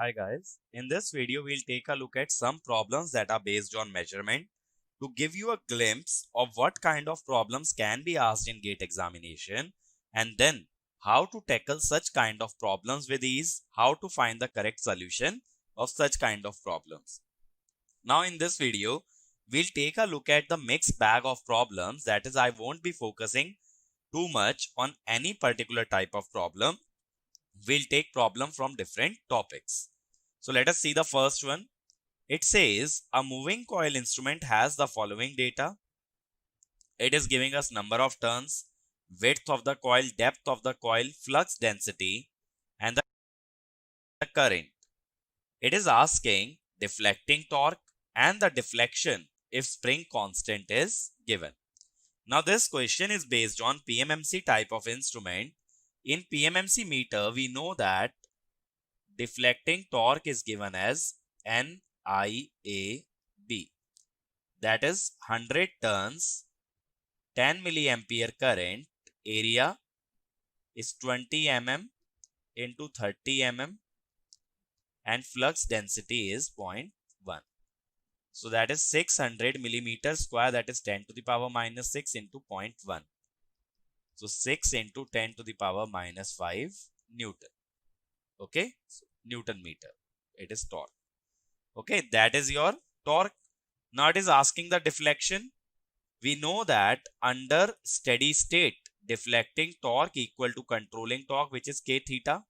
Hi guys, in this video we'll take a look at some problems that are based on measurement to give you a glimpse of what kind of problems can be asked in GATE examination and then how to tackle such kind of problems with ease, how to find the correct solution of such kind of problems. Now in this video, we'll take a look at the mixed bag of problems, that is I won't be focusing too much on any particular type of problem. We'll take problem from different topics. So let us see the first one. It says a moving coil instrument has the following data. It is giving us number of turns, width of the coil, depth of the coil, flux density, and the current. It is asking deflecting torque and the deflection if spring constant is given. Now this question is based on PMMC type of instrument. In PMMC meter, we know that deflecting torque is given as NIAB. That is 100 turns, 10 milliampere current, area is 20 mm into 30 mm and flux density is 0.1. So that is 600 millimeter square, that is 10 to the power minus 6 into 0.1. So 6 into 10 to the power minus 5 Newton. Okay, so Newton meter, it is torque. Okay, that is your torque. Now it is asking the deflection. We know that under steady state, deflecting torque equal to controlling torque, which is k theta.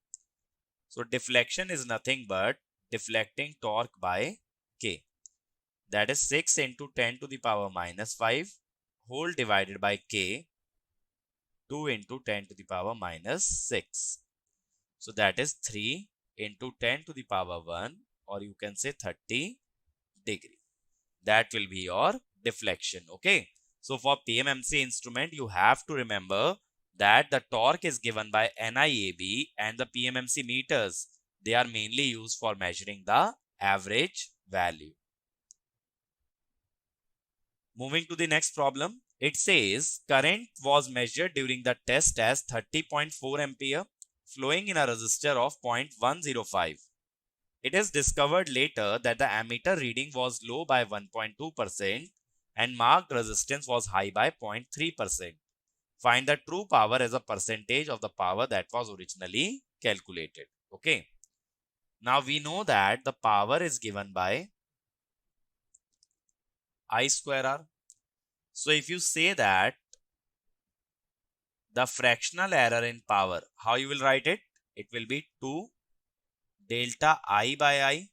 So deflection is nothing but deflecting torque by k. That is 6 into 10 to the power minus 5 whole divided by k, 2 into 10 to the power minus 6. So that is 3 into 10 to the power 1, or you can say 30 degree. That will be your deflection. Okay. So for PMMC instrument, you have to remember that the torque is given by NIAB, and the PMMC meters, they are mainly used for measuring the average value. Moving to the next problem, it says current was measured during the test as 30.4 ampere flowing in a resistor of 0.105. It is discovered later that the ammeter reading was low by 1.2% and marked resistance was high by 0.3%. Find the true power as a percentage of the power that was originally calculated. Okay. Now we know that the power is given by I square R. So if you say that the fractional error in power, how you will write it? It will be 2 delta I by I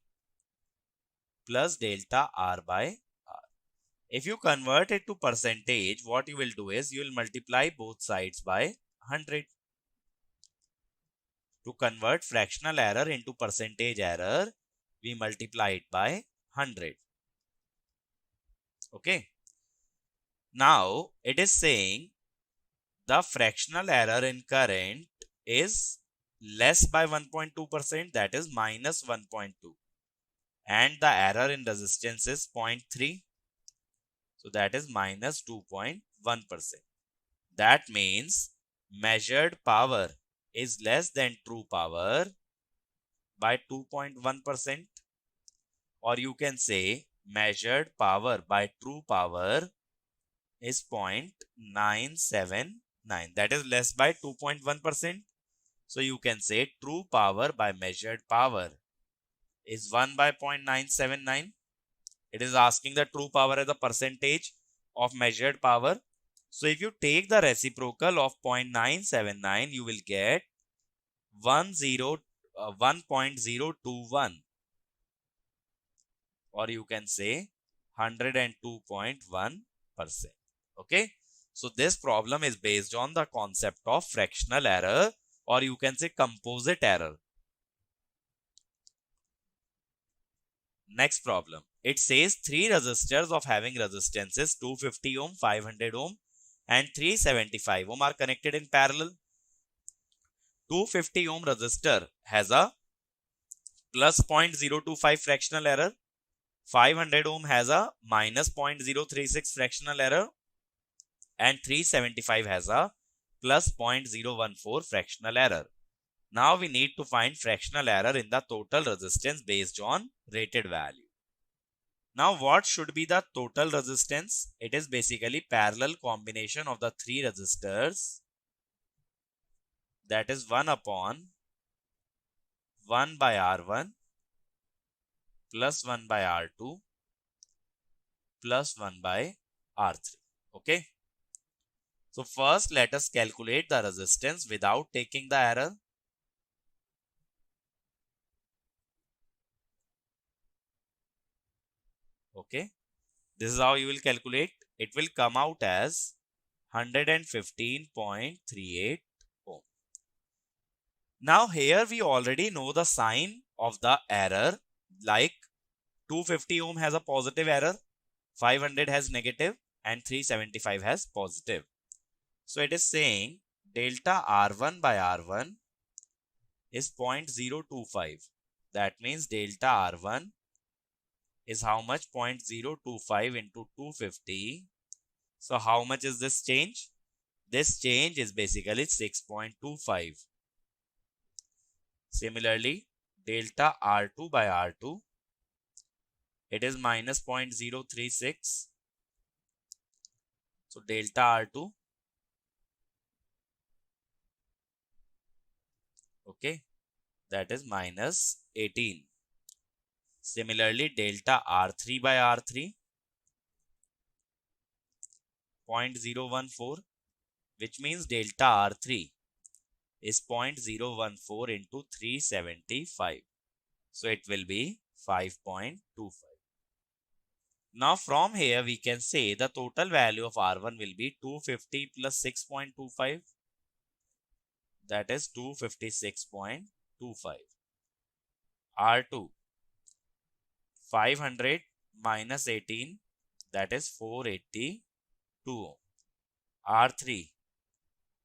plus delta R by R. If you convert it to percentage, what you will do is you will multiply both sides by 100. To convert fractional error into percentage error, we multiply it by 100. Okay. Now it is saying the fractional error in current is less by 1.2%, that is minus 1.2, and the error in resistance is 0.3, so that is minus 2.1%. That means measured power is less than true power by 2.1%, or you can say measured power by true power is 0.979, that is less by 2.1%. So you can say true power by measured power is 1 by 0.979. It is asking the true power as a percentage of measured power. So if you take the reciprocal of 0.979, you will get 1.021, or you can say 102.1%. Okay. So this problem is based on the concept of fractional error, or you can say composite error. Next problem. It says 3 resistors of having resistances 250 ohm, 500 ohm and 375 ohm are connected in parallel. 250 ohm resistor has a plus 0.025 fractional error. 500 ohm has a minus 0.036 fractional error, and 375 has a plus 0.014 fractional error. Now we need to find fractional error in the total resistance based on rated value. Now what should be the total resistance? It is basically parallel combination of the three resistors, that is 1 upon 1 by R1 plus 1 by R2 plus 1 by R3. Okay. So first let us calculate the resistance without taking the error. Okay. This is how you will calculate. It will come out as 115.38 ohm. Now here we already know the sign of the error, like 250 ohm has a positive error, 500 has negative, and 375 has positive. So it is saying delta R1 by R1 is 0.025. That means delta R1 is how much? 0.025 into 250. So how much is this change? This change is basically 6.25. Similarly, delta R2 by R2, it is minus 0.036. So delta R2, okay, that is minus 18. Similarly, delta R3 by R3, 0.014, which means delta R3 is 0.014 into 375. So it will be 5.25. Now from here we can say the total value of R1 will be 250 plus 6.25. That is 256.25. R2, 500 minus 18, that is 482. R3,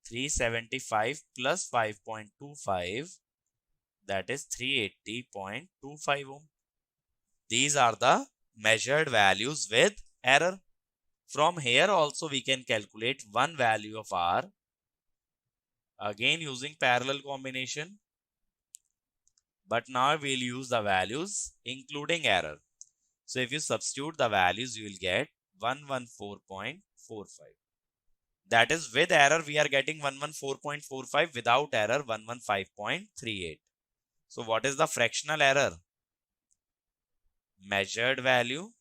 375 plus 5.25, that is 380.25 ohm. These are the measured values with error. From here also we can calculate one value of R, again using parallel combination, but now we'll use the values including error. So if you substitute the values, you will get 114.45. That is with error we are getting 114.45, without error 115.38. So what is the fractional error? Measured value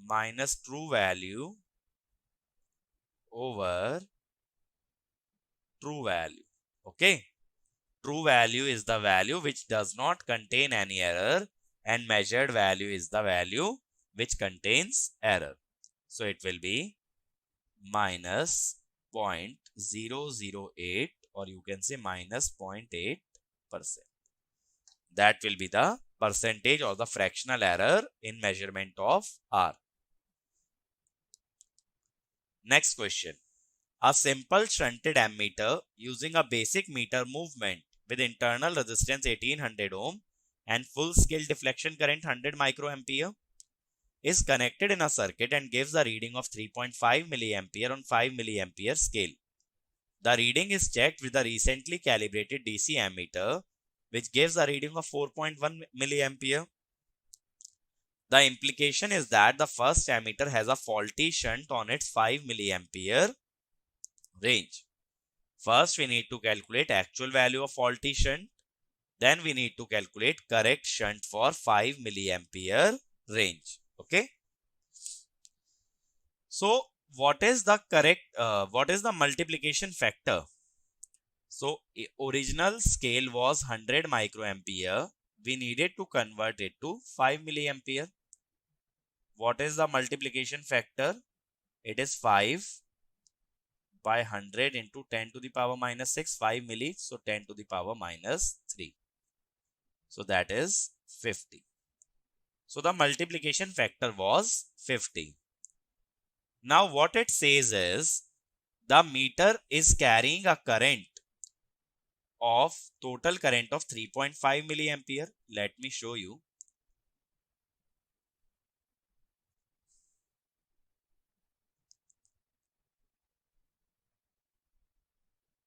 minus true value over true value. Okay. True value is the value which does not contain any error, and measured value is the value which contains error. So it will be minus 0.008, or you can say minus 0.8%. That will be the percentage or the fractional error in measurement of R. Next question. A simple shunted ammeter using a basic meter movement with internal resistance 1800 ohm and full scale deflection current 100 microampere is connected in a circuit and gives a reading of 3.5 milliampere on 5 milliampere scale. The reading is checked with a recently calibrated DC ammeter, which gives a reading of 4.1 milliampere. The implication is that the first ammeter has a faulty shunt on its 5 milliampere range. First, we need to calculate actual value of faulty shunt. Then we need to calculate correct shunt for 5 milliampere range. Okay. So what is the multiplication factor? So original scale was 100 microampere. We needed to convert it to 5 milliampere. What is the multiplication factor? It is 5 by 100 into 10 to the power minus 6, 5 milli. So 10 to the power minus 3. So that is 50. So the multiplication factor was 50. Now what it says is the meter is carrying a current of total current of 3.5 milliampere. Let me show you.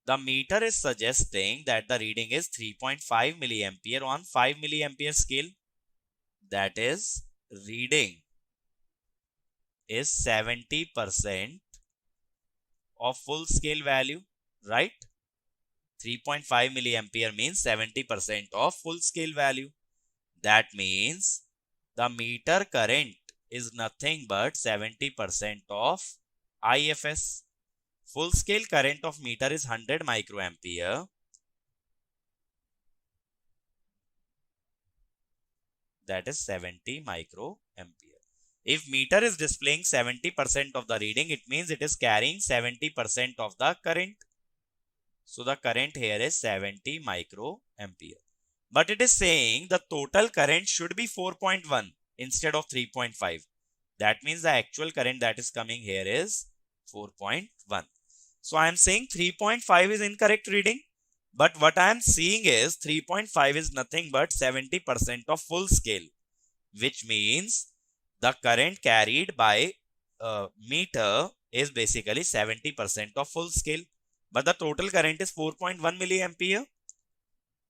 the meter is suggesting that the reading is 3.5 milliampere on 5 milliampere scale. That is, reading is 70% of full scale value, right? 3.5 milliampere means 70% of full scale value. That means the meter current is nothing but 70% of IFS. Full scale current of meter is 100 microampere. That is 70 microampere. If meter is displaying 70% of the reading, it means it is carrying 70% of the current. So the current here is 70 microampere. But it is saying the total current should be 4.1 instead of 3.5. That means the actual current that is coming here is 4.1. So I am saying 3.5 is incorrect reading. But what I am seeing is 3.5 is nothing but 70% of full scale, which means the current carried by meter is basically 70% of full scale. But the total current is 4.1 milliampere.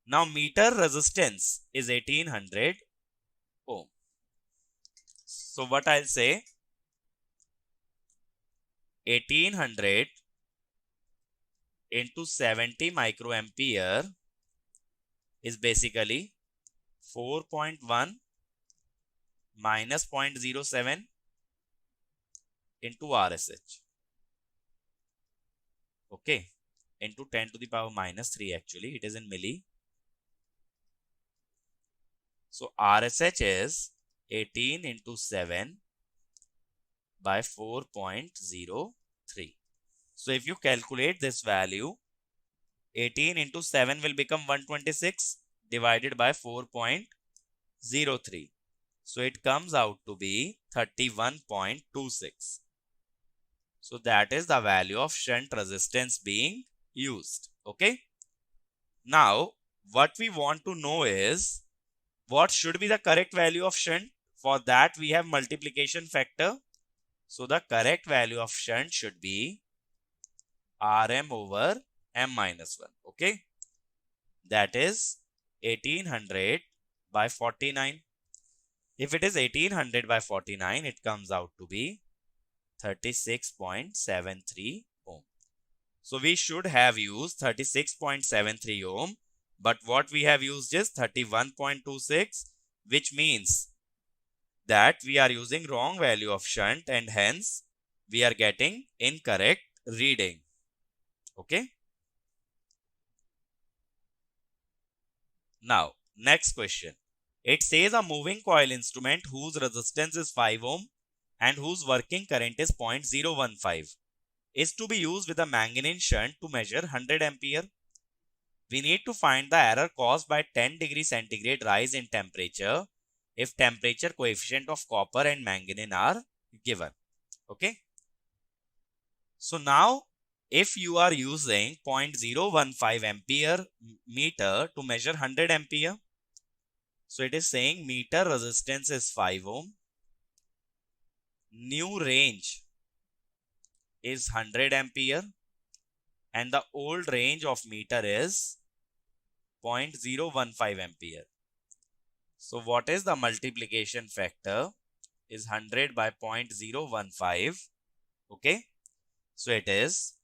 Now meter resistance is 1800 ohm. So what I'll say, 1800 into 70 microampere is basically 4.1 minus 0.07 into RSH. Okay, into 10 to the power minus 3 actually, it is in milli. So RSH is 18 into 7 by 4.03. So if you calculate this value, 18 into 7 will become 126 divided by 4.03. So it comes out to be 31.26. So that is the value of shunt resistance being used. Okay. Now what we want to know is what should be the correct value of shunt. For that we have multiplication factor. So the correct value of shunt should be Rm over M minus 1. Okay. That is 1800 by 49. If it is 1800 by 49, it comes out to be 36.73 ohm. So we should have used 36.73 ohm, but what we have used is 31.26, which means that we are using wrong value of shunt and hence we are getting incorrect reading. Okay. Now, next question. It says a moving coil instrument whose resistance is 5 ohm and whose working current is 0.015 is to be used with a manganese shunt to measure 100 ampere. We need to find the error caused by 10 degree centigrade rise in temperature if temperature coefficient of copper and manganese are given. Okay. So now if you are using 0.015 ampere meter to measure 100 ampere, so it is saying meter resistance is 5 ohm, new range is 100 ampere and the old range of meter is 0.015 ampere. So what is the multiplication factor is 100 by 0.015. Okay. So it is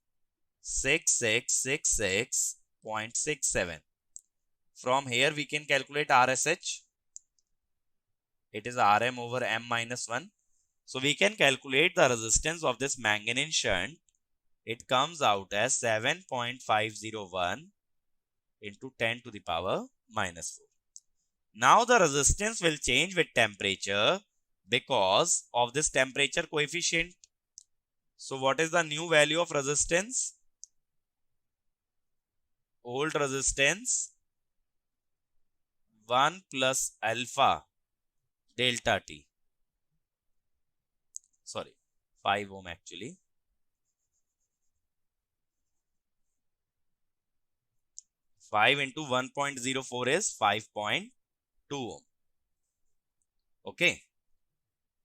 6666.67. From here we can calculate RSH. It is Rm over M minus 1. So we can calculate the resistance of this manganese shunt. It comes out as 7.501 into 10 to the power minus 4. Now the resistance will change with temperature because of this temperature coefficient. So what is the new value of resistance? Old resistance 1 plus alpha delta T. Sorry, 5 ohm actually. Five into 1.04 is 5.2 ohm. Okay.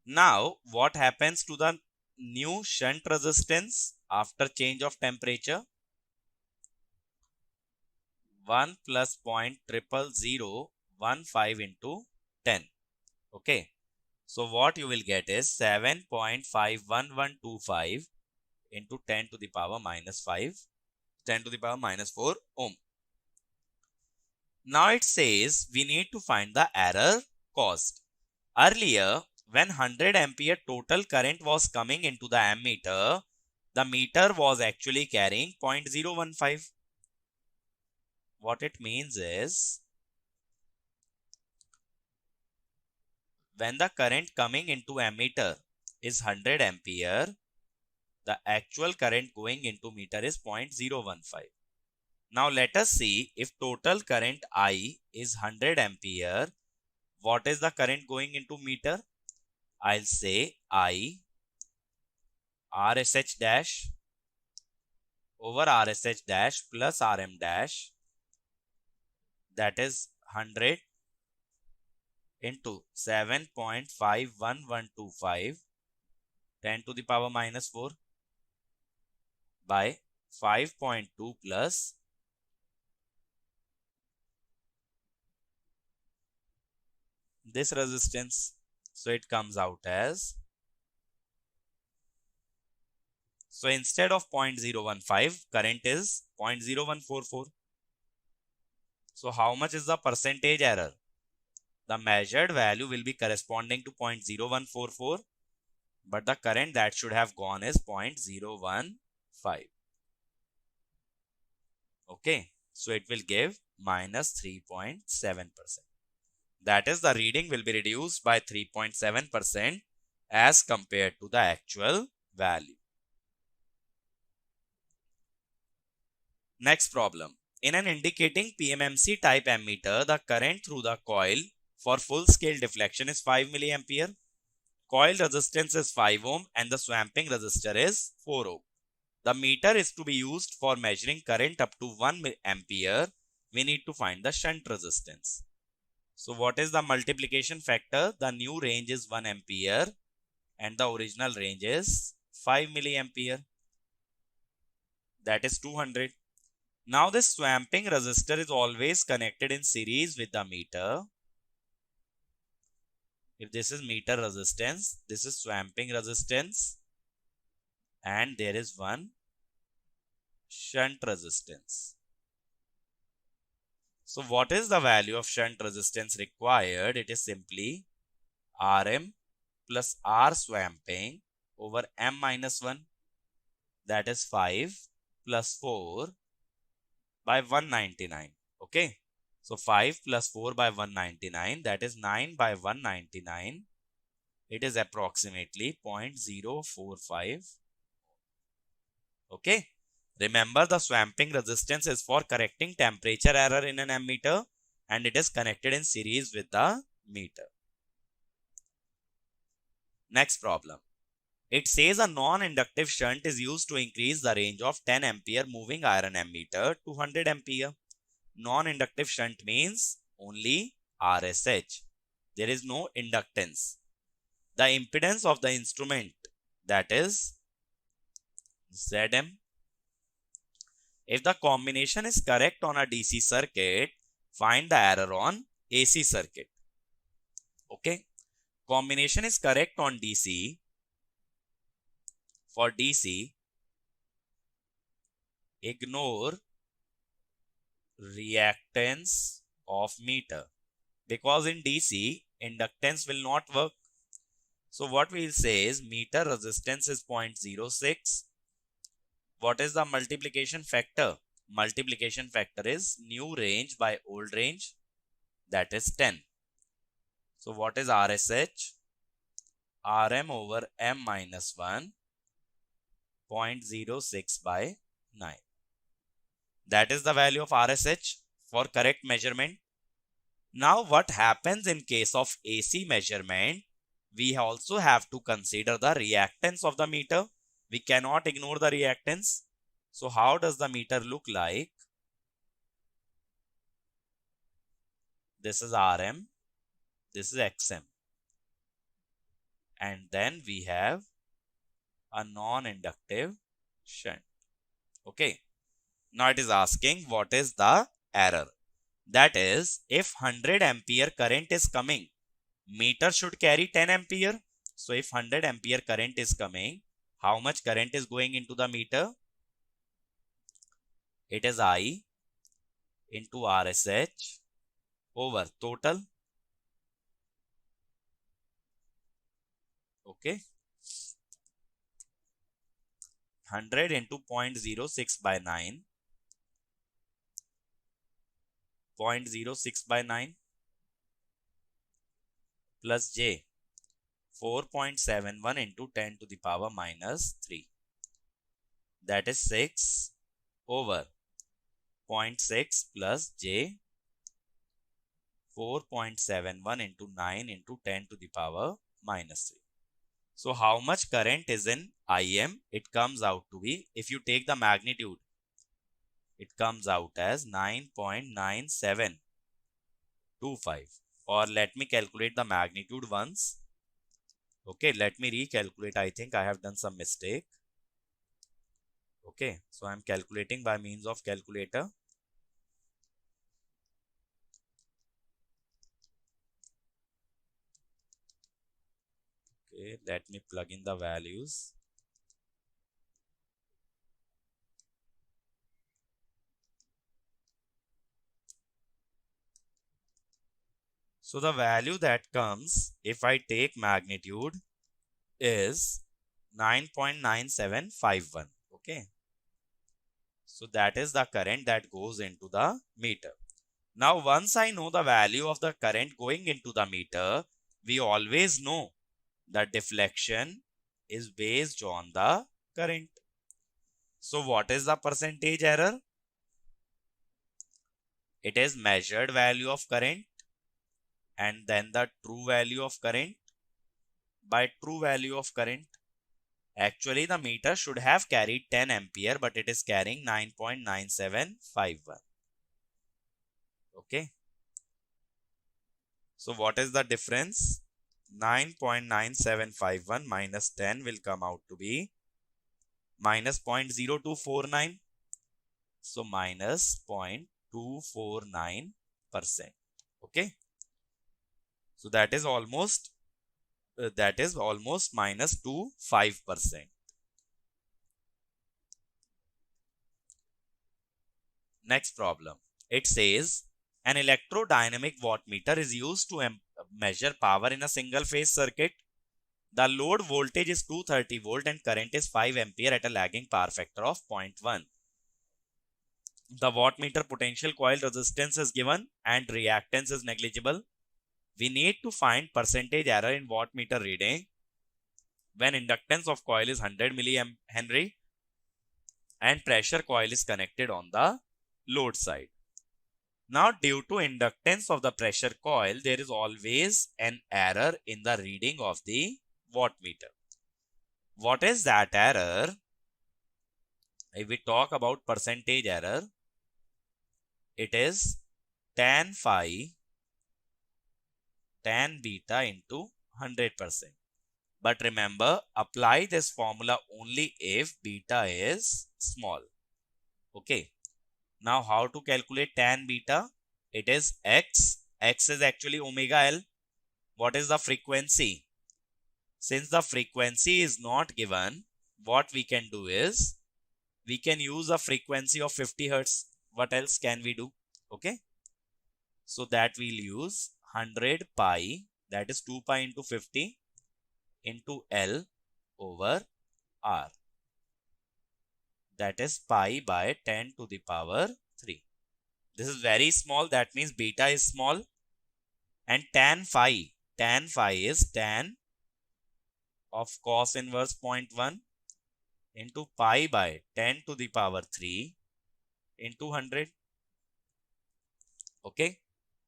Now what happens to the new shunt resistance after change of temperature? 1 plus 0.00015 into 10. Okay. So what you will get is 7.51125 into 10 to the power minus 5, 10 to the power minus 4 ohm. Now it says we need to find the error caused. Earlier, when 100 ampere total current was coming into the ammeter, the meter was actually carrying 0.015. What it means is, when the current coming into ammeter is 100 ampere, the actual current going into meter is 0.015. Now let us see, if total current I is 100 ampere, what is the current going into meter? I'll say I RSH dash over RSH dash plus RM dash, that is 100 into 7.51125 10 to the power minus 4 by 5.2 plus this resistance. So it comes out as, so instead of 0.015, current is 0.0144. So how much is the percentage error? The measured value will be corresponding to 0.0144, but the current that should have gone is 0.015. Okay, so it will give minus 3.7%. That is, the reading will be reduced by 3.7% as compared to the actual value. Next problem. In an indicating PMMC type ammeter, the current through the coil for full scale deflection is 5 milliampere. Coil resistance is 5 ohm and the swamping resistor is 4 ohm. The meter is to be used for measuring current up to 1 ampere. We need to find the shunt resistance. So what is the multiplication factor? The new range is 1 ampere and the original range is 5 milliampere. That is 200. Now this swamping resistor is always connected in series with the meter. If this is meter resistance, this is swamping resistance, and there is one shunt resistance. So what is the value of shunt resistance required? It is simply Rm plus R swamping over M minus 1, that is 5 plus 4 by 199. Okay. So 5 plus 4 by 199, that is 9 by 199. It is approximately 0.045. Okay. Remember, the swamping resistance is for correcting temperature error in an ammeter and it is connected in series with the meter. Next problem. It says a non-inductive shunt is used to increase the range of 10 ampere moving iron ammeter to 100 ampere. Non-inductive shunt means only RSH. There is no inductance. The impedance of the instrument, that is Zm. If the combination is correct on a DC circuit, find the error on AC circuit. Okay. Combination is correct on DC. For DC, ignore reactance of meter, because in DC inductance will not work. So what we will say is meter resistance is 0.06. What is the multiplication factor? Multiplication factor is new range by old range, that is 10. So what is RSH? Rm over M minus 1, 0.06 by 9. That is the value of RSH for correct measurement. Now what happens in case of AC measurement? We also have to consider the reactance of the meter. We cannot ignore the reactance. So how does the meter look like? This is Rm, this is Xm, and then we have a non-inductive shunt. Okay. Now it is asking what is the error. That is, if 100 ampere current is coming, meter should carry 10 ampere. So if 100 ampere current is coming, how much current is going into the meter? It is I into RSH over total. Okay. 100 into 0.06 by 9. 0.06 by 9 plus J 4.71 into 10 to the power minus 3. That is 6 over 0.6 plus J 4.71 into 9 into 10 to the power minus 3. So how much current is in IM? It comes out to be, if you take the magnitude, it comes out as 9.9725. Or let me calculate the magnitude once. Okay, let me recalculate. I think I have done some mistake. Okay, so I am calculating by means of calculator. Okay, let me plug in the values. So the value that comes, if I take magnitude, is 9.9751. Okay. So that is the current that goes into the meter. Now, once I know the value of the current going into the meter, we always know that deflection is based on the current. So what is the percentage error? It is measured value of current and then the true value of current by true value of current. Actually, the meter should have carried 10 ampere, but it is carrying 9.9751. Okay. So what is the difference? 9.9751 minus 10 will come out to be minus 0.0249. So minus 0.249%. Okay. So that is almost minus 25%. Next problem. It says an electrodynamic wattmeter is used to measure power in a single phase circuit. The load voltage is 230 volt and current is 5 ampere at a lagging power factor of 0.1. The wattmeter potential coil resistance is given and reactance is negligible. We need to find percentage error in wattmeter reading when inductance of coil is 100 millihenry and pressure coil is connected on the load side. Now, due to inductance of the pressure coil, there is always an error in the reading of the wattmeter. What is that error? If we talk about percentage error, it is tan phi tan beta into 100%. But remember, apply this formula only if beta is small. Okay. Now, how to calculate tan beta? It is x. X is actually omega L. What is the frequency? Since the frequency is not given, what we can do is, we can use a frequency of 50 Hertz. What else can we do? Okay. So that we'll use 100 pi, that is 2 pi into 50 into L over R. That is pi by 10 to the power 3. This is very small. That means beta is small. And tan phi is tan of cos inverse 0.1 into pi by 10 to the power 3 into 100. Okay.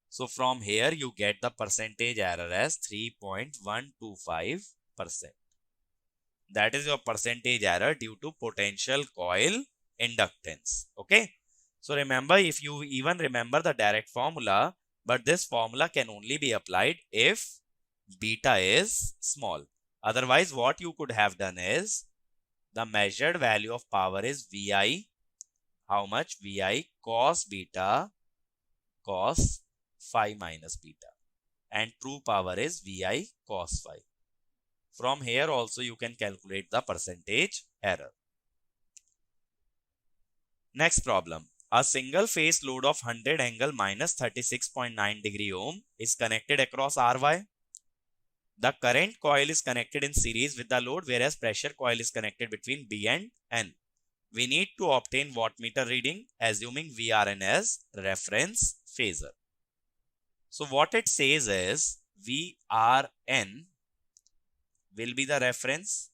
So from here you get the percentage error as 3.125%. That is your percentage error due to potential coil inductance. Okay. So remember, if you even remember the direct formula, but this formula can only be applied if beta is small. Otherwise, what you could have done is, the measured value of power is VI. How much? VI cos beta cos phi minus beta, and true power is Vi cos phi. From here also you can calculate the percentage error. Next problem. A single phase load of 100 angle minus 36.9 degree ohm is connected across Ry. The current coil is connected in series with the load, whereas pressure coil is connected between B and N. We need to obtain wattmeter reading assuming VRN as reference phasor. So what it says is VRN will be the reference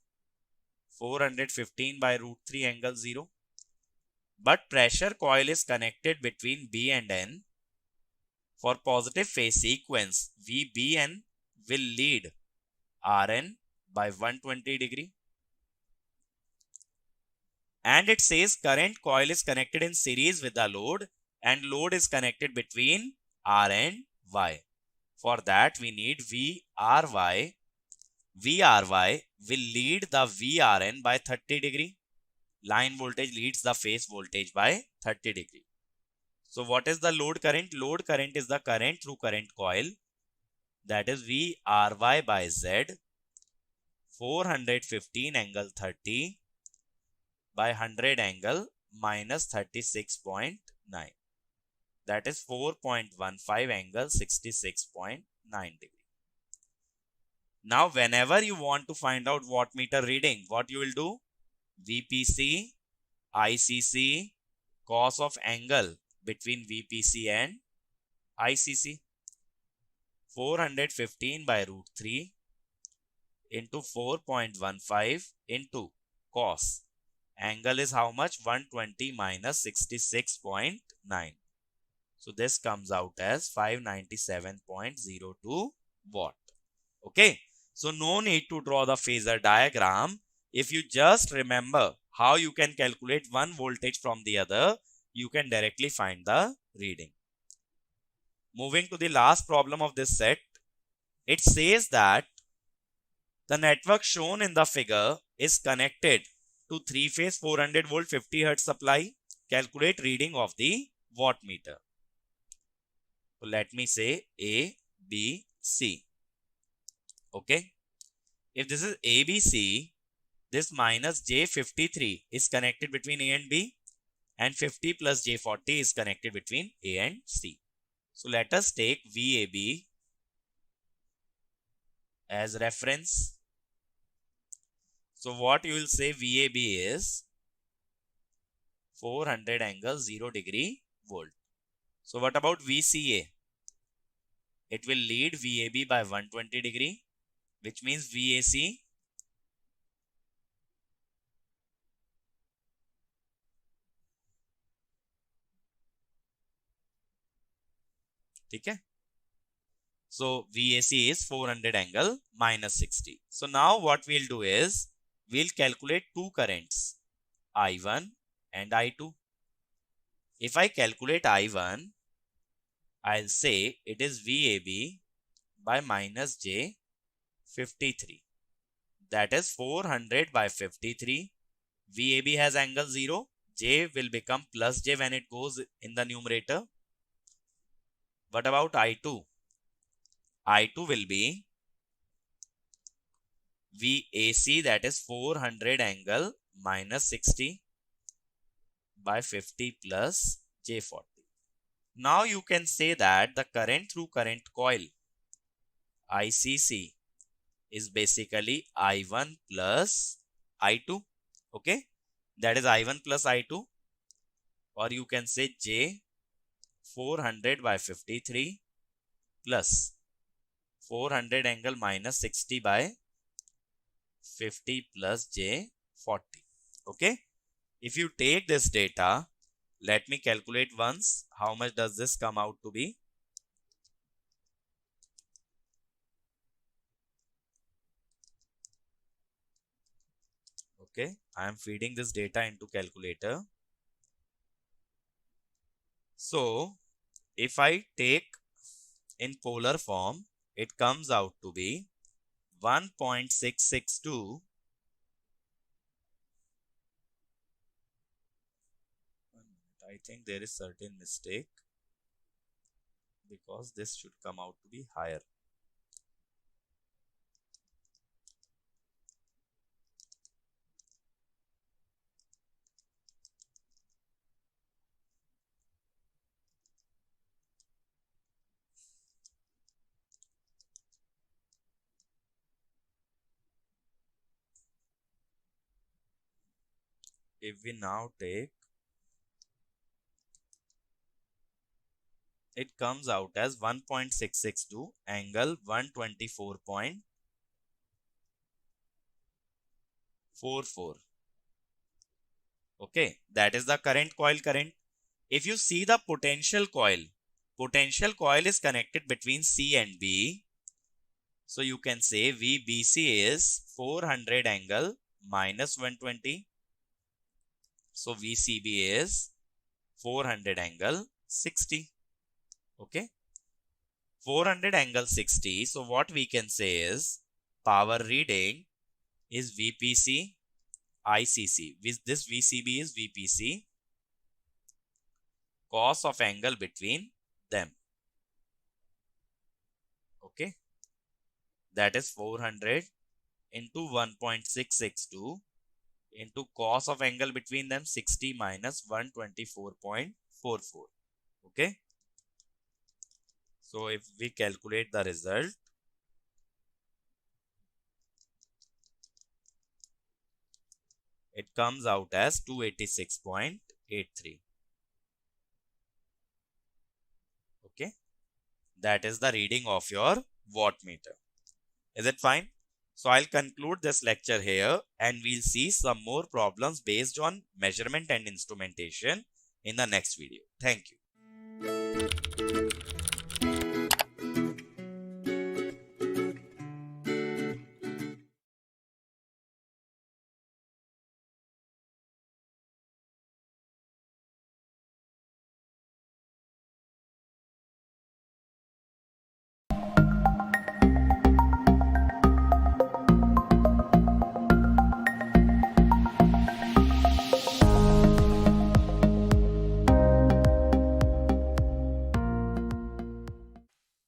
415 by root 3 angle 0. But pressure coil is connected between B and N. For positive phase sequence, VBN will lead Rn by 120 degree. And it says current coil is connected in series with the load, and load is connected between R and Y. For that we need VRY. VRY will lead the VRN by 30 degree. Line voltage leads the phase voltage by 30 degree. So what is the load current? Load current is the current through current coil, that is VRY by Z, 415 angle 30 by 100 angle minus 36.9. That is 4.15 angle 66.9 degree. Now whenever you want to find out wattmeter reading, what you will do? VPC, ICC, cos of angle between VPC and ICC. 415 by root 3 into 4.15 into cos. Angle is how much? 120 minus 66.9. So this comes out as 597.02 watt. Okay. So no need to draw the phasor diagram. If you just remember how you can calculate one voltage from the other, you can directly find the reading. Moving to the last problem of this set, it says that the network shown in the figure is connected to 3-phase 400 volt 50 Hz supply. Calculate reading of the wattmeter. So let me say A, B, C. Okay. If this is ABC, this minus J53 is connected between A and B, and 50 plus J40 is connected between A and C. So let us take VAB as reference. So what you will say VAB is 400 angle 0 degree volt. So what about VCA? It will lead VAB by 120 degree, which means VAC okay. So VAC is 400 angle minus 60. So now what we'll do is we'll calculate two currents, I1 and I2. If I calculate I1, I'll say it is VAB by minus J53. That is 400 by 53. VAB has angle 0. J will become plus J when it goes in the numerator. What about I2? I2 will be VAC, that is 400 angle minus 60 by 50 plus J40. Now you can say that the current through current coil ICC is basically I1 plus I2. Okay, that is I1 plus I2, or you can say J 400 by 53 plus 400 angle minus 60 by 50 plus J40. Okay, if you take this data, let me calculate once. How much does this come out to be? Okay, I am feeding this data into calculator. So if I take in polar form, it comes out to be 1.662. I think there is certain mistake. because this should come out to be higher. If we now take, it comes out as 1.662 angle 124.44. Okay, that is the current coil current. If you see the potential coil is connected between C and B. So you can say VBC is 400 angle minus 120. So VCB is 400 angle 60. Okay, 400 angle 60. So what we can say is power reading is VPC ICC. This VCB is VPC cos of angle between them. Okay, that is 400 into 1.662 into cos of angle between them 60 minus 124.44. Okay, so if we calculate the result, it comes out as 286.83. Okay, that is the reading of your wattmeter. Is it fine? So I'll conclude this lecture here and we'll see some more problems based on measurement and instrumentation in the next video. Thank you.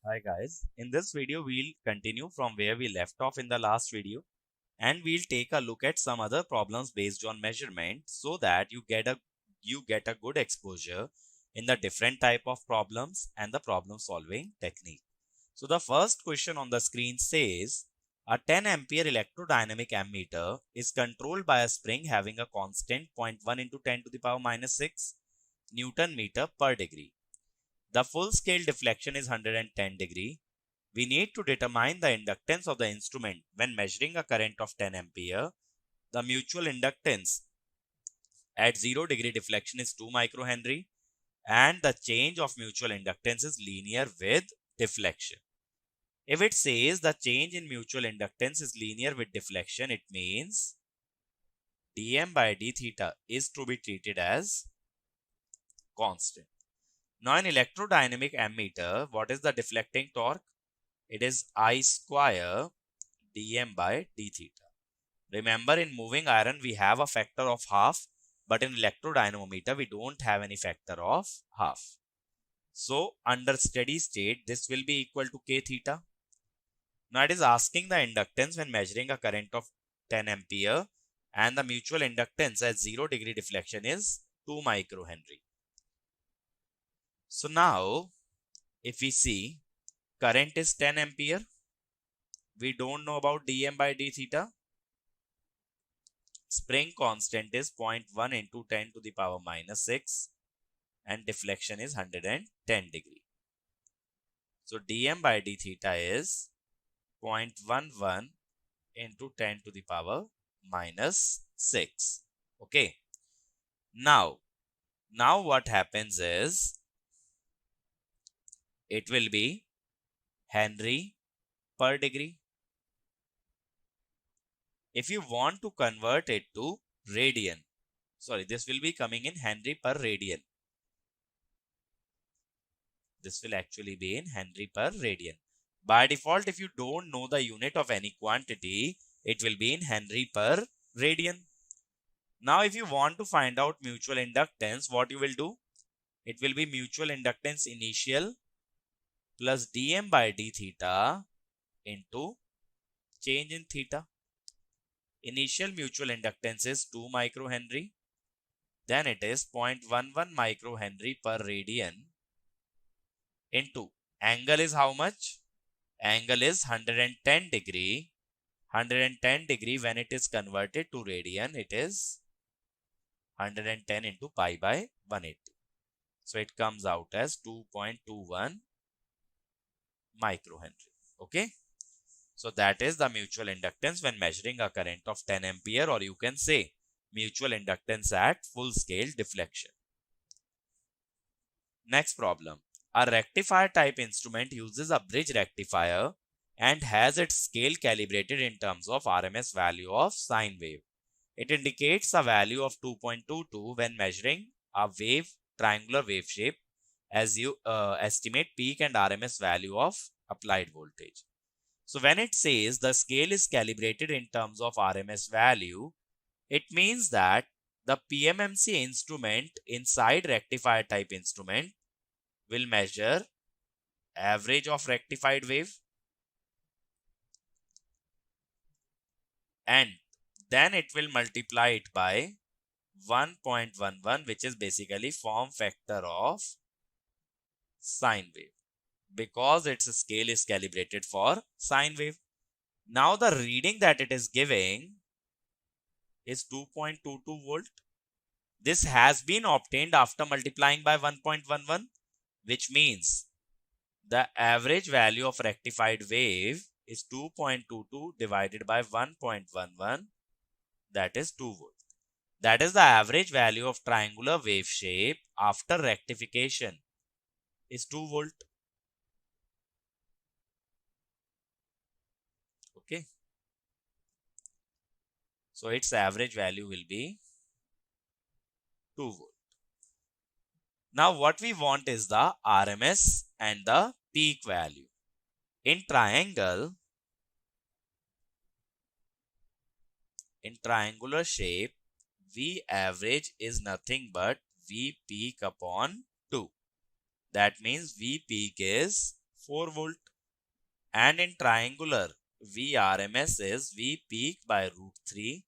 Hi guys, in this video we'll continue from where we left off in the last video and we'll take a look at some other problems based on measurement so that you get a good exposure in the different type of problems and the problem solving technique. So the first question on the screen says a 10 ampere electrodynamic ammeter is controlled by a spring having a constant 0.1 into 10 to the power minus 6 Newton meter per degree. The full scale deflection is 110 degree. We need to determine the inductance of the instrument when measuring a current of 10 ampere. The mutual inductance at 0 degree deflection is 2 microhenry and the change of mutual inductance is linear with deflection. If it says the change in mutual inductance is linear with deflection, it means dm by d theta is to be treated as constant. Now in electrodynamic ammeter, what is the deflecting torque? It is I square dm by d theta. Remember, in moving iron we have a factor of half, but in electrodynamometer we don't have any factor of half. So under steady state this will be equal to k theta. Now it is asking the inductance when measuring a current of 10 ampere and the mutual inductance at 0 degree deflection is 2 microhenry. So now if we see current is 10 ampere, we don't know about dm by d theta. Spring constant is 0.1 into 10 to the power minus 6 and deflection is 110 degree. So dm by d theta is 0.11 into 10 to the power minus 6. Okay. Now what happens is it will be Henry per degree. If you want to convert it to radian, this will be coming in Henry per radian. This will actually be in Henry per radian. By default, if you don't know the unit of any quantity, it will be in Henry per radian. Now, if you want to find out mutual inductance, what you will do? It will be mutual inductance initial plus dm by d theta into change in theta. Initial mutual inductance is 2 microhenry. Then it is 0.11 microhenry per radian into angle is how much? Angle is 110 degree. 110 degree when it is converted to radian, it is 110 into pi by 180. So it comes out as 2.21 microhenry. Okay. So that is the mutual inductance when measuring a current of 10 ampere, or you can say mutual inductance at full scale deflection. Next problem. A rectifier type instrument uses a bridge rectifier and has its scale calibrated in terms of RMS value of sine wave. It indicates a value of 2.22 when measuring a triangular wave shape as you estimate peak and RMS value of applied voltage. So when it says the scale is calibrated in terms of RMS value, it means that the PMMC instrument inside rectifier type instrument will measure average of rectified wave and then it will multiply it by 1.11, which is basically form factor of sine wave, because its scale is calibrated for sine wave. Now the reading that it is giving is 2.22 volt. This has been obtained after multiplying by 1.11, which means the average value of rectified wave is 2.22 divided by 1.11, that is 2 volt. That is the average value of triangular wave shape after rectification is 2 volt. Okay. So its average value will be 2 volt. Now what we want is the RMS and the peak value. In triangular shape, V average is nothing but V peak upon 2. That means V peak is 4 volt. And in triangular, V RMS is V peak by root 3.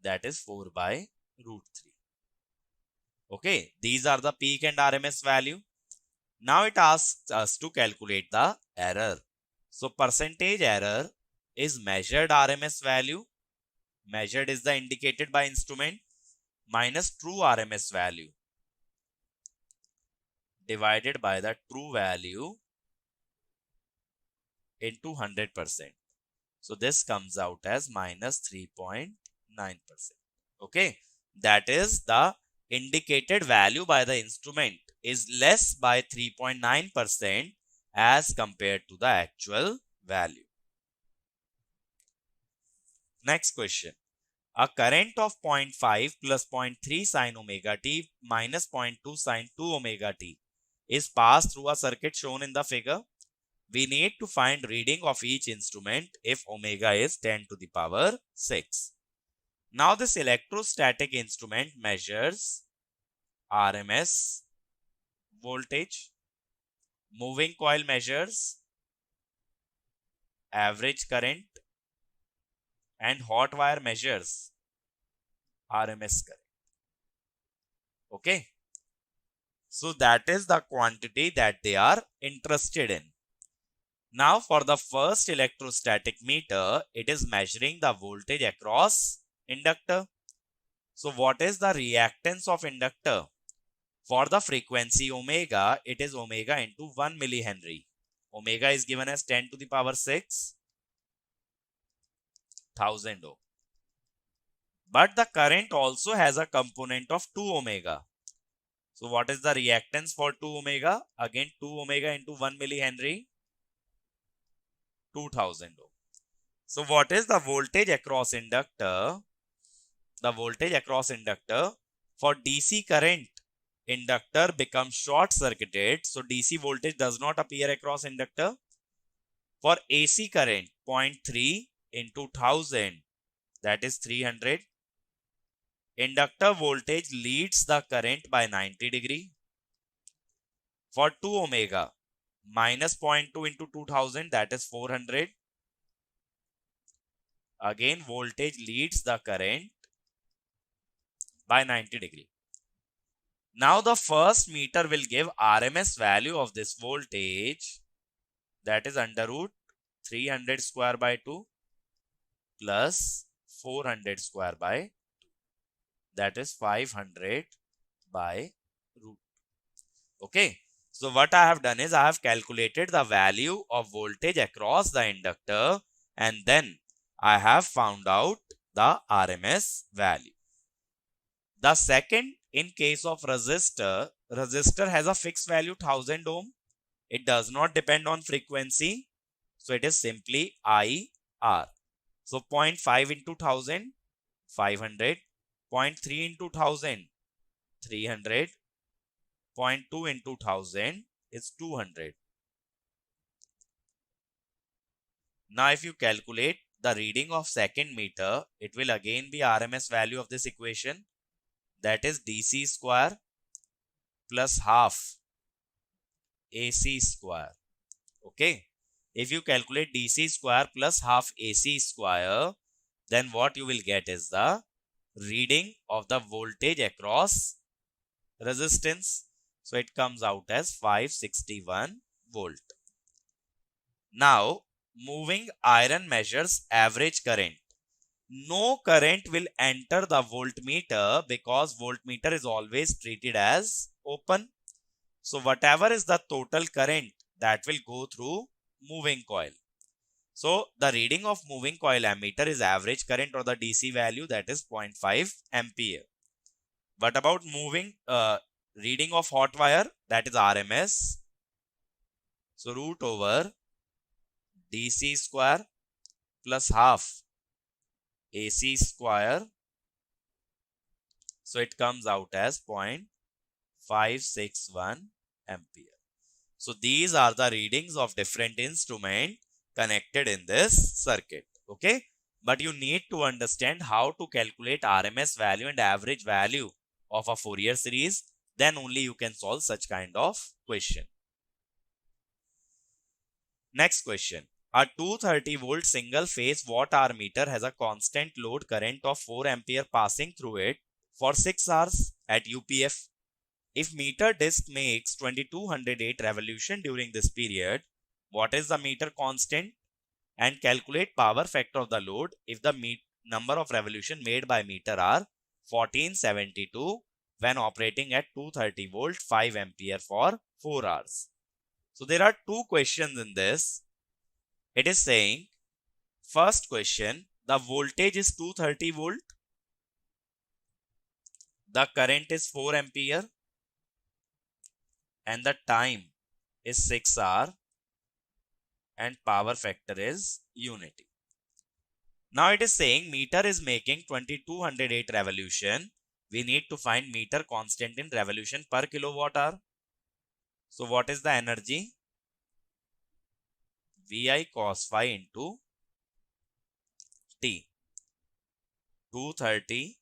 That is 4 by root 3. Okay, these are the peak and RMS value. Now it asks us to calculate the error. So percentage error is measured RMS value. Measured is the indicated by instrument minus true RMS value divided by the true value into 100%. So this comes out as minus 3.9%. Okay, that is the indicated value by the instrument is less by 3.9% as compared to the actual value. Next question. A current of 0.5 plus 0.3 sin omega t minus 0.2 sin 2 omega t is passed through a circuit shown in the figure. We need to find reading of each instrument if omega is 10 to the power 6. Now this electrostatic instrument measures RMS voltage, moving coil measures average current, and hot wire measures RMS current. Okay. So that is the quantity that they are interested in. Now for the first electrostatic meter, it is measuring the voltage across inductor. So what is the reactance of inductor? For the frequency omega, it is omega into 1 millihenry. Omega is given as 10 to the power 6, 1000 ohm. But the current also has a component of 2 omega. So what is the reactance for 2 omega? Again 2 omega into 1 millihenry, 2000 ohm. So what is the voltage across inductor? The voltage across inductor for DC current, inductor becomes short circuited. So DC voltage does not appear across inductor. For AC current, 0.3 into 1000, that is 300. Inductor voltage leads the current by 90 degree. For 2 omega, minus 0.2 into 2000, that is 400. Again, voltage leads the current by 90 degree. Now the first meter will give RMS value of this voltage, that is under root 300 square by 2 plus 400 square by 2, that is 500 by root. Okay. So what I have done is I have calculated the value of voltage across the inductor and then I have found out the RMS value. The second, in case of resistor, resistor has a fixed value 1000 ohm. It does not depend on frequency. So it is simply IR. So 0.5 into 1000, 500. 0.3 into 1000, 300. 0.2 into 1000 is 200. Now if you calculate the reading of second meter, it will again be RMS value of this equation, that is DC square plus half AC square. Okay. If you calculate DC square plus half AC square, then what you will get is the reading of the voltage across resistance. So it comes out as 561 volt. Now, moving iron measures average current. No current will enter the voltmeter because voltmeter is always treated as open. So whatever is the total current, that will go through moving coil. So the reading of moving coil ammeter is average current or the DC value, that is 0.5 ampere. What about moving reading of hot wire, that is RMS. So root over DC square plus half AC square. So it comes out as 0.561 ampere. So these are the readings of different instruments connected in this circuit. Okay. But you need to understand how to calculate RMS value and average value of a Fourier series. Then only you can solve such kind of question. Next question. A 230 volt single phase watt hour meter has a constant load current of 4 ampere passing through it for 6 hours at UPF. If meter disk makes 2208 revolution during this period, what is the meter constant? And calculate power factor of the load if the number of revolution made by meter are 1472 when operating at 230 volt 5 ampere for 4 hours. So there are two questions in this. It is saying, first question, the voltage is 230 volt, the current is 4 ampere and the time is 6 hours and power factor is unity. Now it is saying meter is making 2208 revolution. We need to find meter constant in revolution per kilowatt hour. So what is the energy? Vi cos phi into T. 230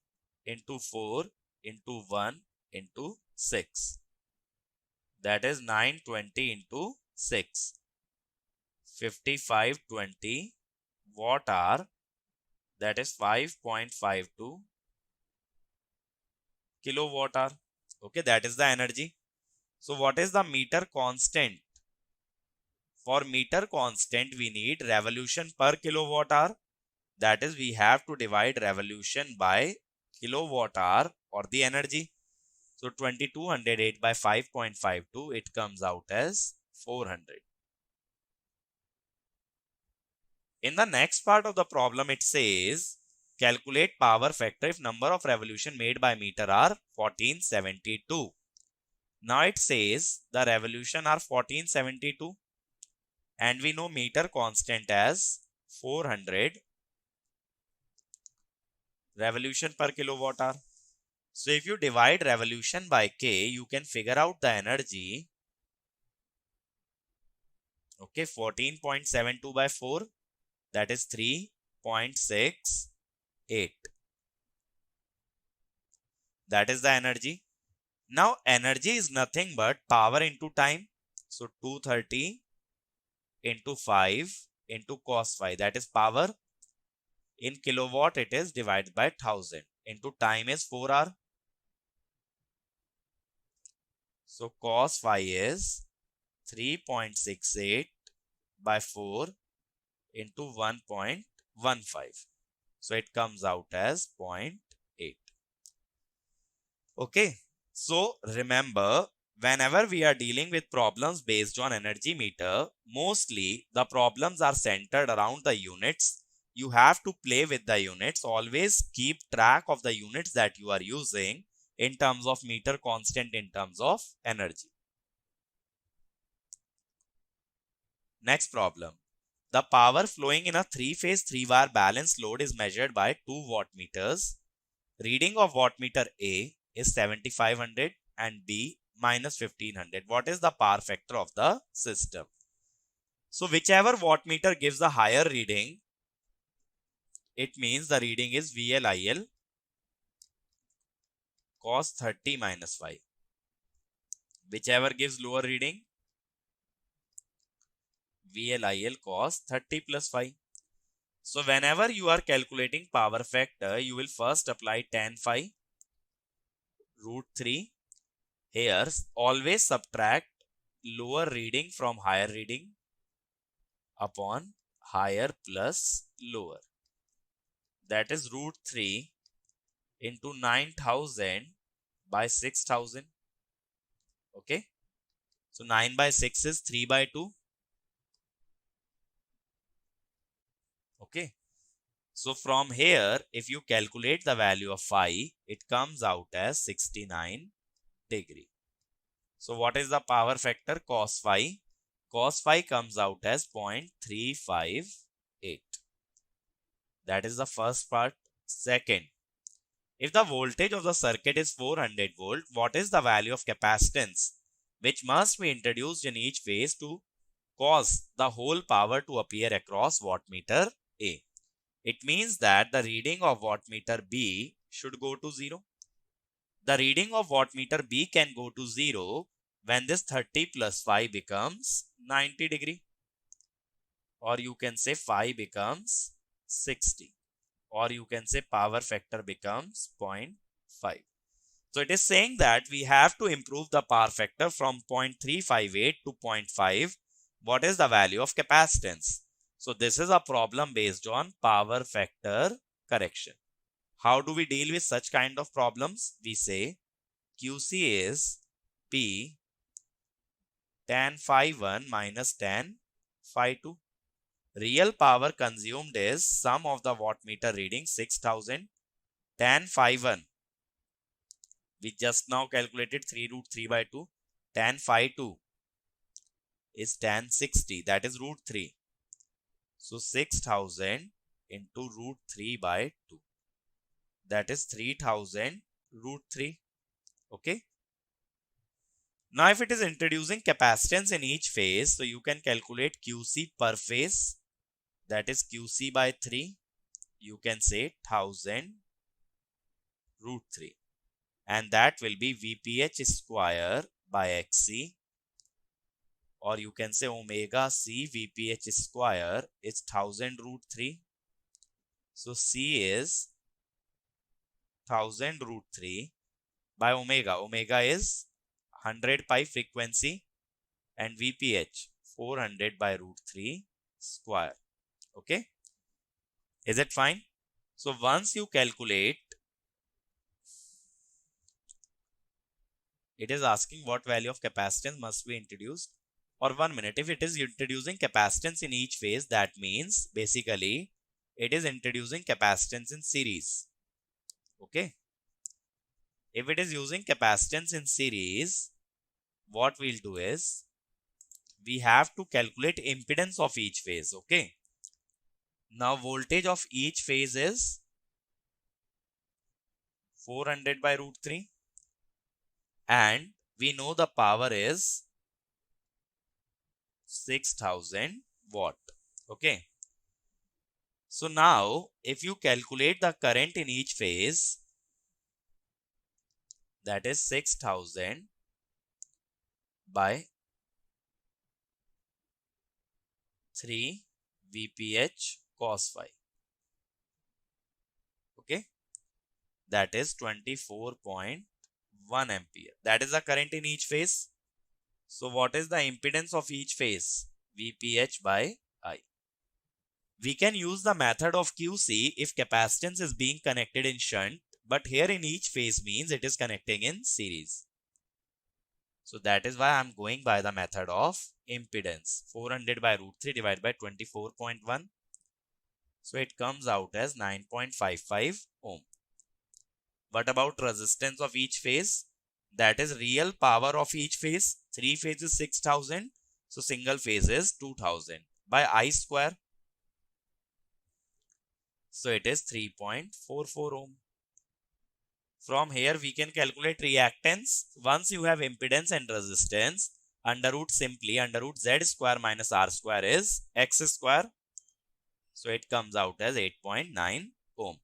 into 4 into 1 into 6. That is 920 into 6. 5520 watt hour, that is 5.52 kilowatt hour. Okay, that is the energy. So what is the meter constant? For meter constant, we need revolution per kilowatt hour. That is, we have to divide revolution by kilowatt hour or the energy. So 2208 by 5.52, it comes out as 400. In the next part of the problem, it says, calculate power factor if number of revolution made by meter are 1472. Now it says the revolution are 1472 and we know meter constant as 400 revolution per kilowatt hour. So if you divide revolution by K, you can figure out the energy. Okay, 14.72 by 4, that is 3.68. That is the energy. Now energy is nothing but power into time. So 230 into 5 into cos phi, that is power. In kilowatt it is divided by 1000 into time is 4 hour. So cos phi is 3.68 by 4 into 1.15. So it comes out as 0.8. Okay. So remember, whenever we are dealing with problems based on energy meter, mostly the problems are centered around the units. You have to play with the units. Always keep track of the units that you are using in terms of meter constant, in terms of energy. Next problem. The power flowing in a three-phase 3-wire balanced load is measured by 2 wattmeters. Reading of wattmeter A is 7500 and B minus 1500. What is the power factor of the system? So whichever wattmeter gives the higher reading, it means the reading is VLIL cos 30 minus 5. Whichever gives lower reading, VLIL cos 30 plus 5. So whenever you are calculating power factor, you will first apply tan phi root 3. Here always subtract lower reading from higher reading upon higher plus lower. That is root 3 into 9000 by 6000. Okay. So 9 by 6 is 3 by 2. Okay. So from here, if you calculate the value of phi, it comes out as 69 degree. So what is the power factor? Cos phi. Cos phi comes out as 0.358. That is the first part. Second, if the voltage of the circuit is 400 volt, what is the value of capacitance which must be introduced in each phase to cause the whole power to appear across wattmeter A? It means that the reading of wattmeter B should go to 0. The reading of wattmeter B can go to 0 when this 30 plus phi becomes 90 degree. Or you can say phi becomes 60. Or you can say power factor becomes 0.5. So it is saying that we have to improve the power factor from 0.358 to 0.5. What is the value of capacitance? So this is a problem based on power factor correction. How do we deal with such kind of problems? We say QC is P tan phi 1 minus tan phi 2. Real power consumed is sum of the wattmeter reading 6000 tan phi 1. We just now calculated 3 root 3 by 2. Tan phi 2 is tan 60, that is root 3. So 6000 into root 3 by 2. That is 3000 root 3. Okay. Now if it is introducing capacitance in each phase, so you can calculate QC per phase. That is QC by 3. You can say 1000 root 3. And that will be VPH square by XC. Or you can say omega C VPH square is 1000 root 3. So C is 1000 root 3 by omega. Omega is 100 pi frequency and VPH 400 by root 3 square. Okay. Is it fine? So once you calculate, it is asking what value of capacitance must be introduced. Or 1 minute, if it is introducing capacitance in each phase, that means basically it is introducing capacitance in series. Okay. If it is using capacitance in series, what we'll do is we have to calculate impedance of each phase. Okay. Now voltage of each phase is 400 by root 3 and we know the power is 6000 watt. Okay. So now if you calculate the current in each phase, that is 6000 by 3 VPH cos phi. Okay, that is 24.1 ampere. That is the current in each phase. So what is the impedance of each phase? VPH by I. We can use the method of QC if capacitance is being connected in shunt, but here in each phase means it is connecting in series. So that is why I'm going by the method of impedance. 400 by root 3 divided by 24.1. So it comes out as 9.55 ohm. What about resistance of each phase? That is real power of each phase. 3 phases 6000. So single phase is 2000 by I square. So it is 3.44 ohm. From here we can calculate reactance. Once you have impedance and resistance, under root z square minus r square is x square. So it comes out as 8.9 ohm.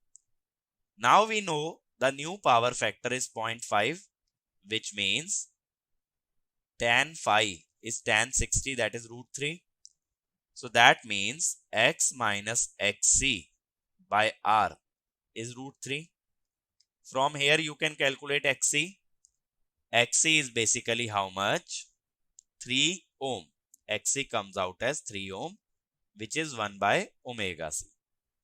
Now we know the new power factor is 0.5, which means tan phi is tan 60, that is root 3. So that means x minus xc by r is root 3. From here you can calculate xc. Xc is basically how much? 3 ohm. Xc comes out as 3 ohm, which is 1 by omega c.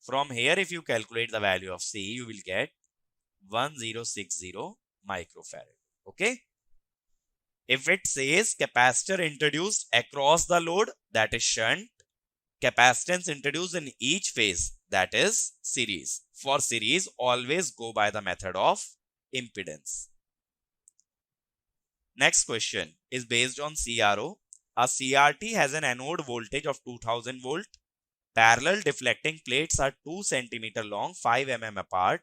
From here if you calculate the value of c, you will get 1060 microfarad. Okay. If it says capacitor introduced across the load, that is shunt. Capacitance introduced in each phase, that is series. For series, always go by the method of impedance. Next question is based on CRO. A CRT has an anode voltage of 2000 volt. Parallel deflecting plates are 2 cm long, 5 mm apart.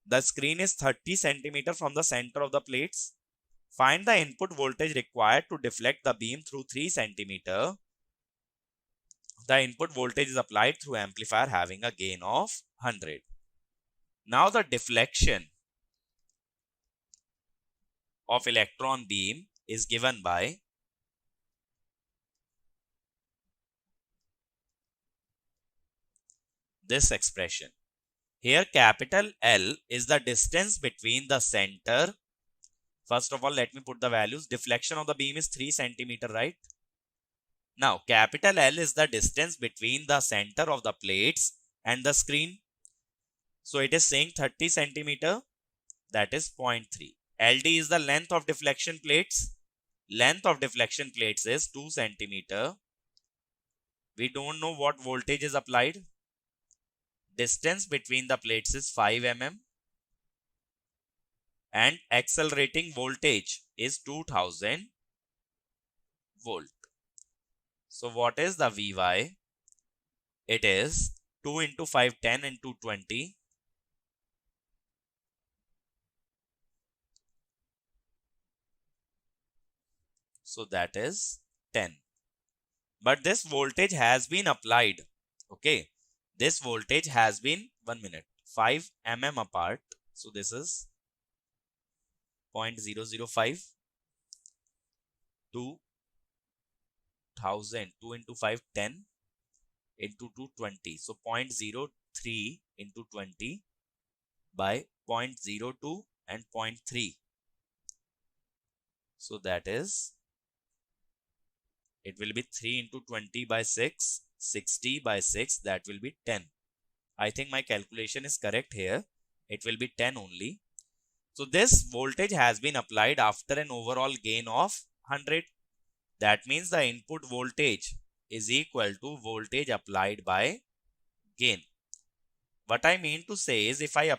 The screen is 30 cm from the center of the plates. Find the input voltage required to deflect the beam through 3 cm. The input voltage is applied through amplifier having a gain of 100. Now the deflection of electron beam is given by this expression. Here capital L is the distance between the center. First of all, let me put the values. Deflection of the beam is 3 cm, right? Now capital L is the distance between the center of the plates and the screen. So it is saying 30 cm, that is 0.3. LD is the length of deflection plates. Length of deflection plates is 2 cm. We don't know what voltage is applied. Distance between the plates is 5 mm. And accelerating voltage is 2000 volt. So what is the Vy? It is 2 into 5, 10 into 20. So that is 10. But this voltage has been applied. Okay. This voltage has been 1 minute. 5 mm apart. So this is 0.005. 2000. 2 into 5, 10 into 2, 20. So 0.03 into 20 by 0.02 and 0.3. So that is, it will be 3 into 20 by 6, 60 by 6, that will be 10. I think my calculation is correct here. It will be 10 only. So this voltage has been applied after an overall gain of 100. That means the input voltage is equal to voltage applied by gain. What I mean to say is if I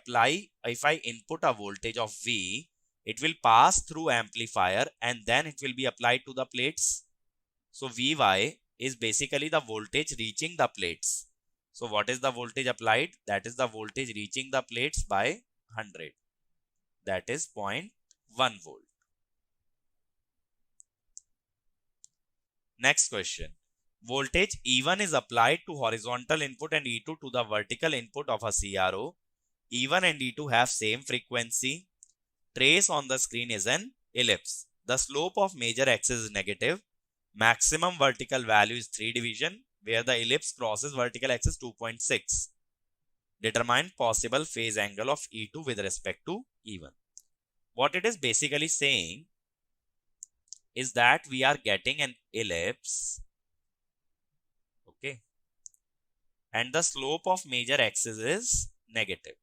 input a voltage of V, it will pass through amplifier and then it will be applied to the plates. So Vy is basically the voltage reaching the plates. So what is the voltage applied? That is the voltage reaching the plates by 100. That is 0.1 volt. Next question. Voltage E1 is applied to horizontal input and E2 to the vertical input of a CRO. E1 and E2 have same frequency. Trace on the screen is an ellipse. The slope of major axis is negative. Maximum vertical value is 3 division. where the ellipse crosses vertical axis 2.6. Determine possible phase angle of E2 with respect to E1. What it is basically saying is that we are getting an ellipse, okay, and the slope of major axis is negative.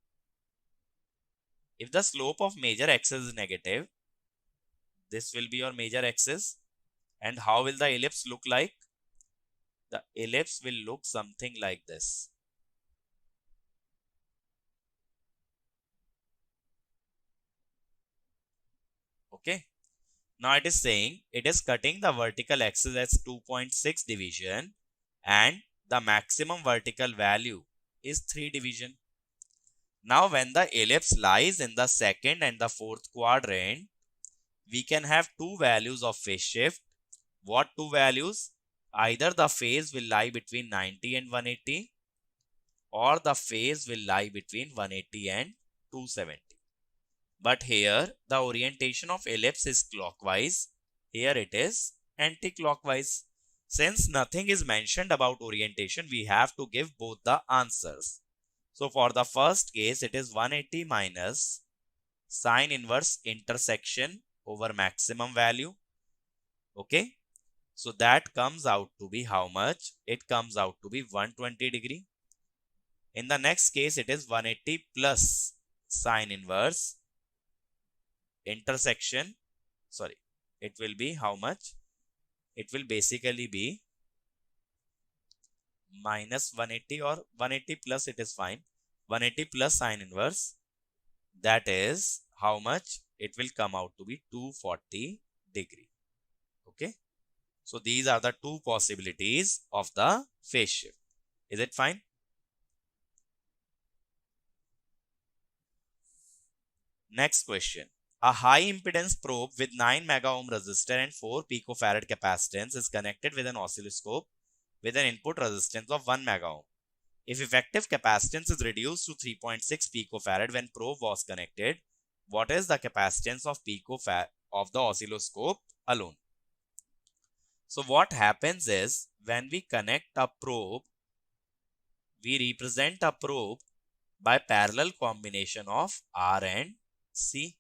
If the slope of major axis is negative, this will be your major axis. And how will the ellipse look like? The ellipse will look something like this. Okay. Now it is saying it is cutting the vertical axis as 2.6 division and the maximum vertical value is 3 division. Now when the ellipse lies in the second and the fourth quadrant, we can have two values of phase shift. What two values? Either the phase will lie between 90 and 180 or the phase will lie between 180 and 270. But here the orientation of ellipse is clockwise. Here it is anti-clockwise. Since nothing is mentioned about orientation, we have to give both the answers. So for the first case, it is 180 minus sine inverse intersection over maximum value. Okay. So that comes out to be how much? It comes out to be 120 degree. In the next case, it is 180 plus sine inverse intersection. Sorry, it will be how much? It will basically be minus 180 or 180 plus, it is fine. 180 plus sine inverse, that is how much? It will come out to be 240 degree. Okay. So these are the two possibilities of the phase shift. Is it fine? Next question. A high impedance probe with 9 mega ohm resistor and 4 picofarad capacitance is connected with an oscilloscope with an input resistance of 1 mega ohm. If effective capacitance is reduced to 3.6 picofarad when probe was connected, what is the capacitance of picofarad of the oscilloscope alone? So what happens is when we connect a probe, we represent a probe by parallel combination of R and C.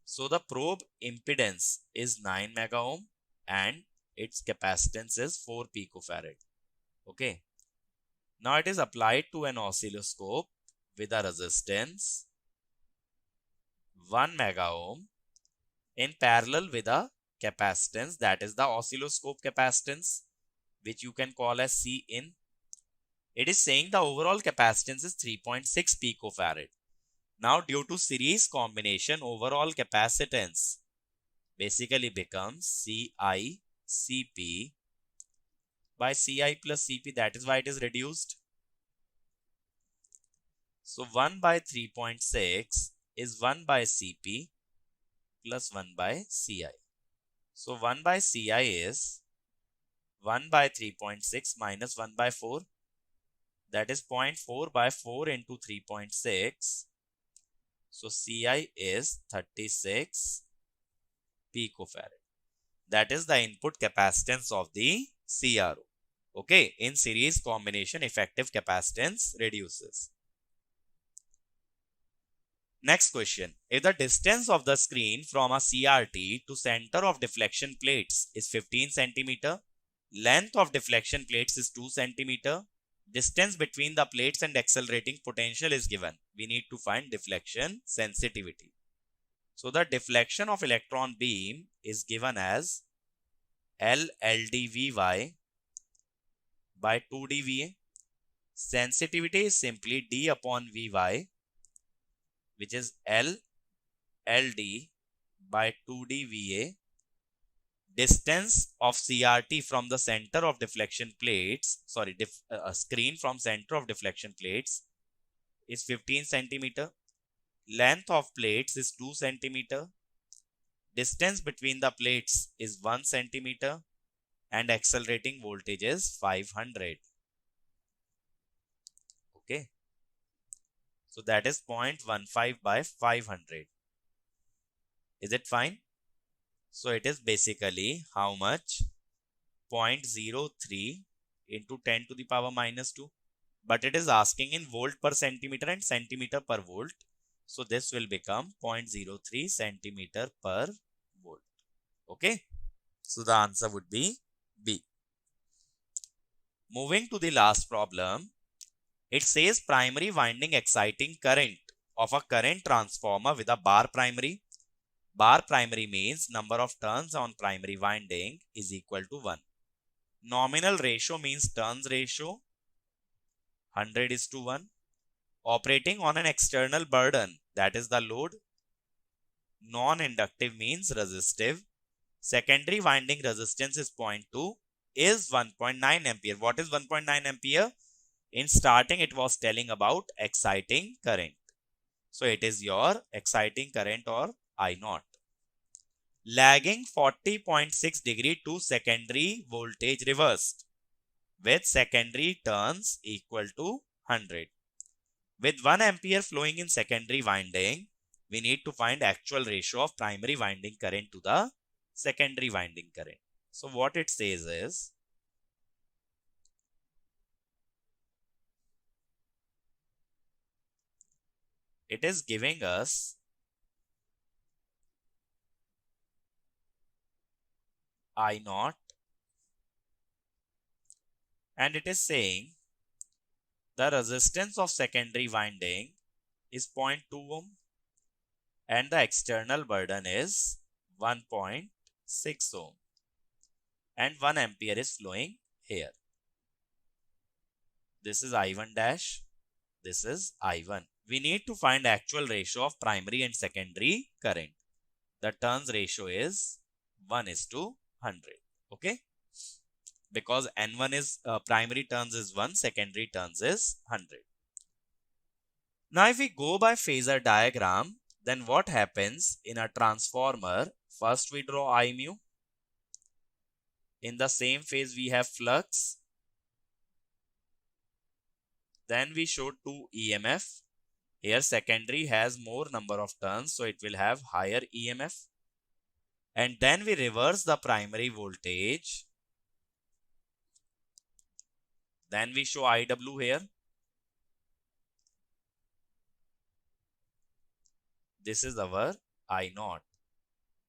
So the probe impedance is 9 mega ohm and its capacitance is 4 picofarad. Okay. Now it is applied to an oscilloscope with a resistance 1 mega ohm in parallel with a capacitance, that is the oscilloscope capacitance, which you can call as C in. It is saying the overall capacitance is 3.6 picofarad. Now due to series combination, overall capacitance basically becomes CI CP by CI plus CP. That is why it is reduced. So 1 by 3.6 is 1 by CP plus 1 by CI. So 1 by CI is 1 by 3.6 minus 1 by 4. That is 0.4 by 4 into 3.6. So CI is 36 picofarad. That is the input capacitance of the CRO. Okay, in series combination, effective capacitance reduces. Next question. If the distance of the screen from a CRT to center of deflection plates is 15 centimeter, length of deflection plates is 2 centimeter, distance between the plates and accelerating potential is given. We need to find deflection sensitivity. So the deflection of electron beam is given as LLDVy by 2dVA. Sensitivity is simply D upon Vy, which is LLD by 2dVA. Distance of CRT from the center of deflection plates, screen from center of deflection plates is 15 centimeter. Length of plates is 2 centimeter. Distance between the plates is 1 centimeter and accelerating voltage is 500. Okay. So that is 0.15 by 500. Is it fine? So it is basically how much? 0.03 into 10 to the power minus 2. But it is asking in volt per centimeter and centimeter per volt. So this will become 0.03 centimeter per volt. Okay. So the answer would be B. Moving to the last problem. It says primary winding exciting current of a current transformer with a bar primary. Bar primary means number of turns on primary winding is equal to 1. Nominal ratio means turns ratio 100:1. Operating on an external burden, that is the load. Non-inductive means resistive. Secondary winding resistance is 0.2, is 1.9 ampere. What is 1.9 ampere? In starting, it was telling about exciting current. So it is your exciting current or I0. Lagging 40.6 degree to secondary voltage reversed with secondary turns equal to 100. With 1 ampere flowing in secondary winding, we need to find actual ratio of primary winding current to the secondary winding current. So what it says is, it is giving us I0 and it is saying the resistance of secondary winding is 0.2 ohm and the external burden is 1.6 ohm and 1 ampere is flowing here. This is I1 dash, this is I1. We need to find actual ratio of primary and secondary current. The turns ratio is 1:100. Okay, because N1 is primary turns is 1, secondary turns is 100. Now if we go by phasor diagram, then what happens in a transformer? First we draw I mu. In the same phase we have flux. Then we show 2 EMF. Here secondary has more number of turns, so it will have higher EMF. And then we reverse the primary voltage. Then we show IW here. This is our I0.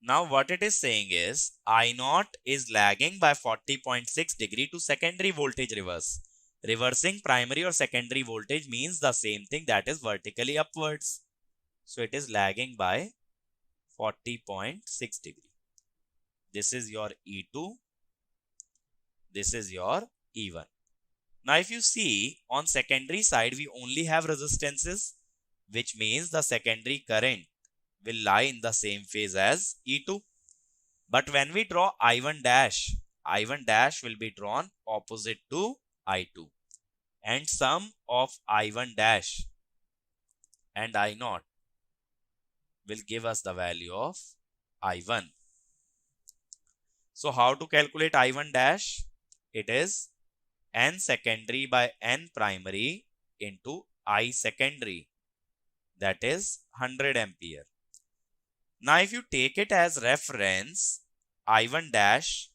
Now what it is saying is I0 is lagging by 40.6 degree to secondary voltage reverse. Reversing primary or secondary voltage means the same thing, that is vertically upwards. So it is lagging by 40.6 degree. This is your E2. This is your E1. Now if you see on secondary side we only have resistances, which means the secondary current will lie in the same phase as E2. But when we draw I1 dash will be drawn opposite to I2. And sum of I1 dash and I0 will give us the value of I1. So how to calculate I1 dash? It is N secondary by N primary into I secondary, that is 100 ampere. Now if you take it as reference, I1 dash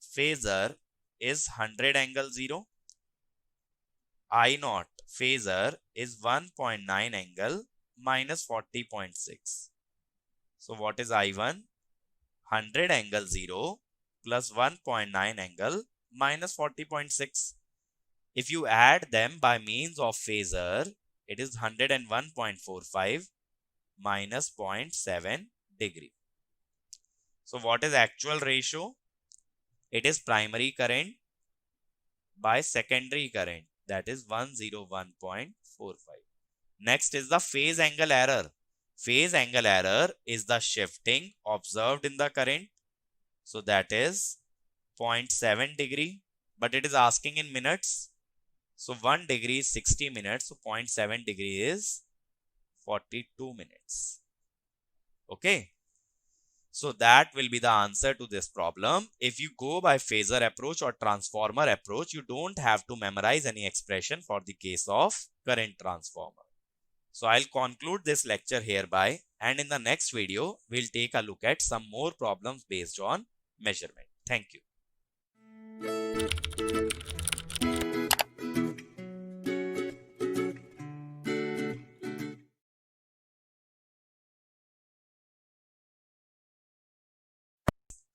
phasor is 100 angle 0. I0 phasor is 1.9 angle minus 40.6. So what is I1? 100 angle 0 plus 1.9 angle minus 40.6. If you add them by means of phasor, it is 101.45 minus 0.7 degree. So what is actual ratio? It is primary current by secondary current, that is 101.45. Next is the phase angle error. Phase angle error is the shifting observed in the current. So that is 0.7 degree, but it is asking in minutes. So 1 degree is 60 minutes. So 0.7 degree is 42 minutes. Okay. So that will be the answer to this problem. If you go by phasor approach or transformer approach, you don't have to memorize any expression for the case of current transformer. So I'll conclude this lecture hereby, and in the next video, we'll take a look at some more problems based on measurement. Thank you.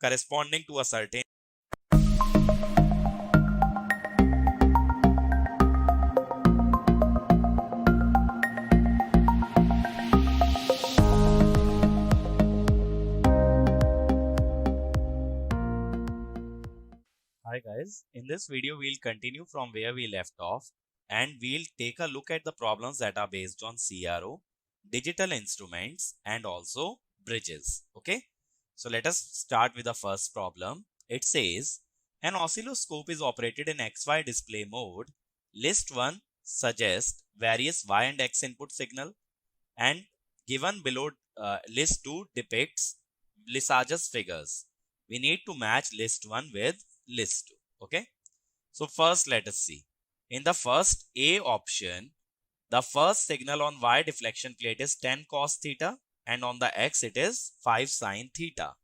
corresponding to a certain Hi guys, in this video we'll continue from where we left off and we'll take a look at the problems that are based on CRO, digital instruments and also bridges. Okay, so let us start with the first problem. It says an oscilloscope is operated in XY display mode. List 1 suggests various Y and X input signal and given below list 2 depicts Lissajous figures. We need to match list 1 with list 2. Okay, so first let us see. In the first A option, the first signal on Y deflection plate is 10 cos theta and on the X it is 5 sin theta.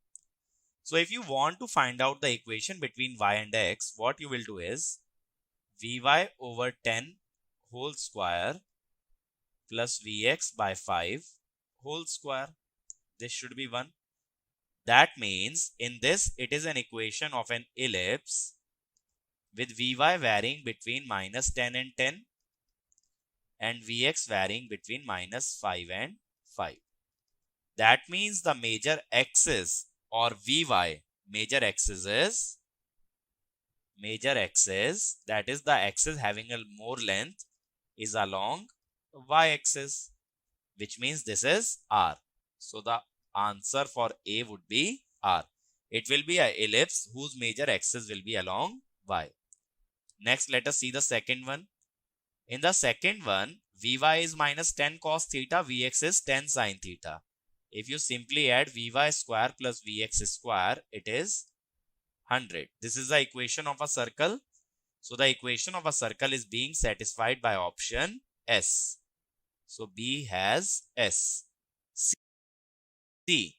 So if you want to find out the equation between Y and X, what you will do is Vy over 10 whole square plus Vx by 5 whole square. This should be 1. That means in this it is an equation of an ellipse with Vy varying between minus 10 and 10 and Vx varying between minus 5 and 5. That means the major axis or Vy, major axis, that is the axis having a more length, is along y-axis, which means this is R. So the answer for A would be R. It will be an ellipse whose major axis will be along y. Next, let us see the second one. In the second one, Vy is minus 10 cos theta, Vx is 10 sin theta. If you simply add Vy square plus Vx square, it is 100. This is the equation of a circle. So the equation of a circle is being satisfied by option S. So B has S. C.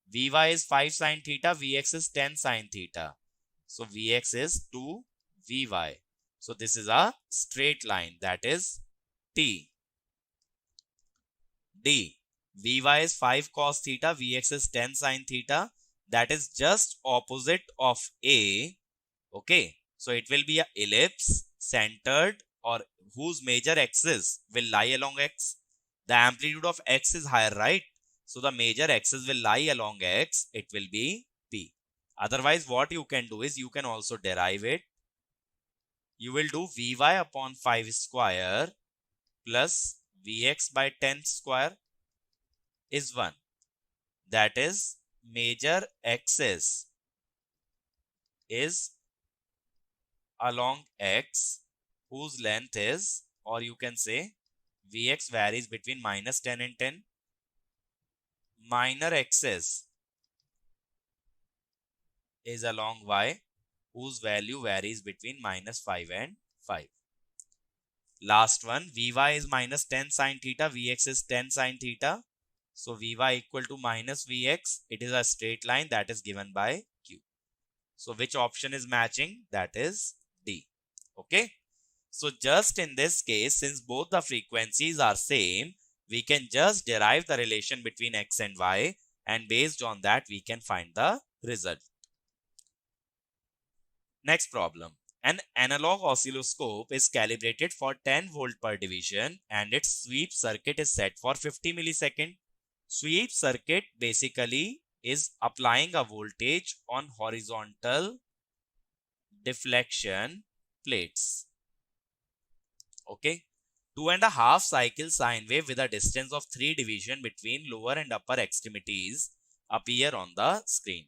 Vy is 5 sin theta, Vx is 10 sin theta. So Vx is 2 Vy. So this is a straight line, that is T. D. Vy is 5 cos theta, Vx is 10 sin theta. That is just opposite of A. Okay. So it will be an ellipse centered or whose major axis will lie along X. The amplitude of X is higher, right? So the major axis will lie along X. It will be P. Otherwise, what you can do is you can also derive it. You will do Vy upon 5 square plus Vx by 10 square is 1. That is major axis is along X whose length is, or you can say Vx varies between minus 10 and 10. Minor axis is along Y whose value varies between minus 5 and 5. Last one, Vy is minus 10 sin theta, Vx is 10 sin theta. So Vy equal to minus Vx. It is a straight line that is given by Q. So which option is matching? That is D. Okay. So just in this case, since both the frequencies are same, we can just derive the relation between X and Y, and based on that we can find the result. Next problem. An analog oscilloscope is calibrated for 10 volt per division and its sweep circuit is set for 50 millisecond. Sweep circuit basically is applying a voltage on horizontal deflection plates. Okay. 2.5 cycle sine wave with a distance of 3 division between lower and upper extremities appear on the screen.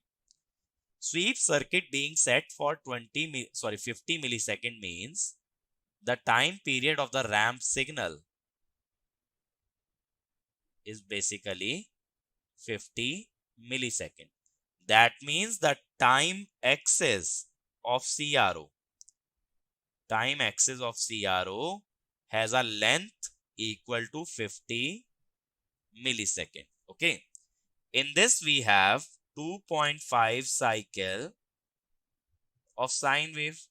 Sweep circuit being set for 50 millisecond means the time period of the ramp signal is basically 50 millisecond. That means the time axis of CRO has a length equal to 50 millisecond. Okay. In this we have 2.5 cycle of sine wave.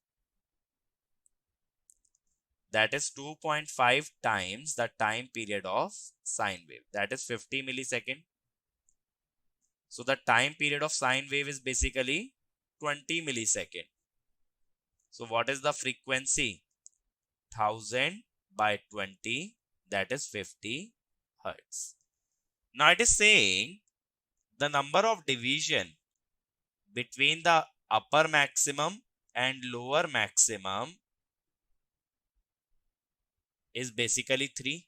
That is 2.5 times the time period of sine wave. That is 50 millisecond. So the time period of sine wave is basically 20 millisecond. So what is the frequency? 1000 by 20, that is 50 hertz. Now it is saying the number of division between the upper maximum and lower maximum is basically 3.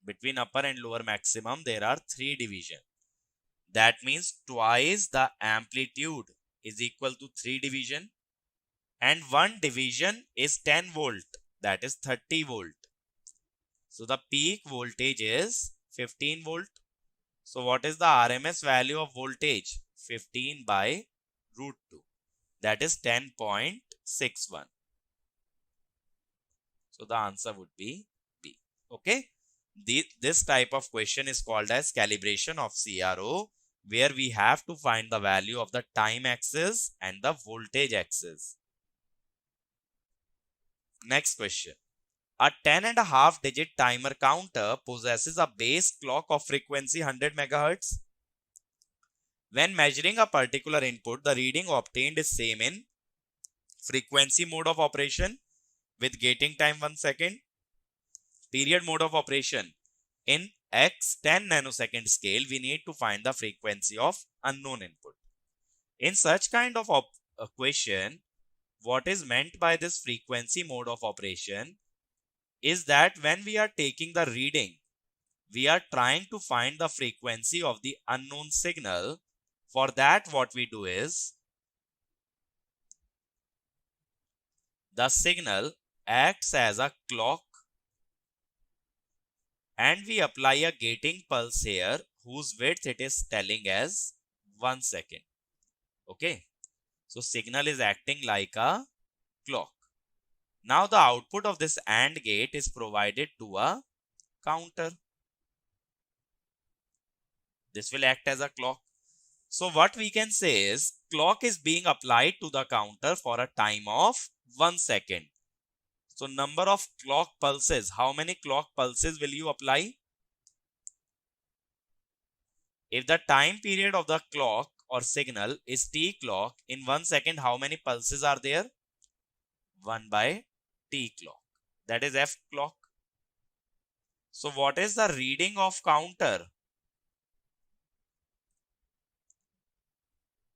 Between upper and lower maximum, there are 3 division. That means twice the amplitude is equal to 3 division, and 1 division is 10 volt, that is 30 volt. So the peak voltage is 15 volt. So what is the RMS value of voltage? 15 by root 2, that is 10.61. So the answer would be B. Okay. This type of question is called as calibration of CRO, where we have to find the value of the time axis and the voltage axis. Next question. A 10.5 digit timer counter possesses a base clock of frequency 100 MHz. When measuring a particular input, the reading obtained is same in frequency mode of operation with gating time 1 second, period mode of operation in x 10 nanosecond scale. We need to find the frequency of unknown input. In such kind of question, what is meant by this frequency mode of operation is that when we are taking the reading, we are trying to find the frequency of the unknown signal. For that, what we do is, the signal acts as a clock and we apply a gating pulse here whose width it is telling as 1 second. Okay. So signal is acting like a clock. Now the output of this AND gate is provided to a counter. This will act as a clock. So what we can say is clock is being applied to the counter for a time of 1 second. So number of clock pulses, how many clock pulses will you apply? If the time period of the clock or signal is T clock, in 1 second how many pulses are there? 1 by T clock, that is F clock. So what is the reading of counter?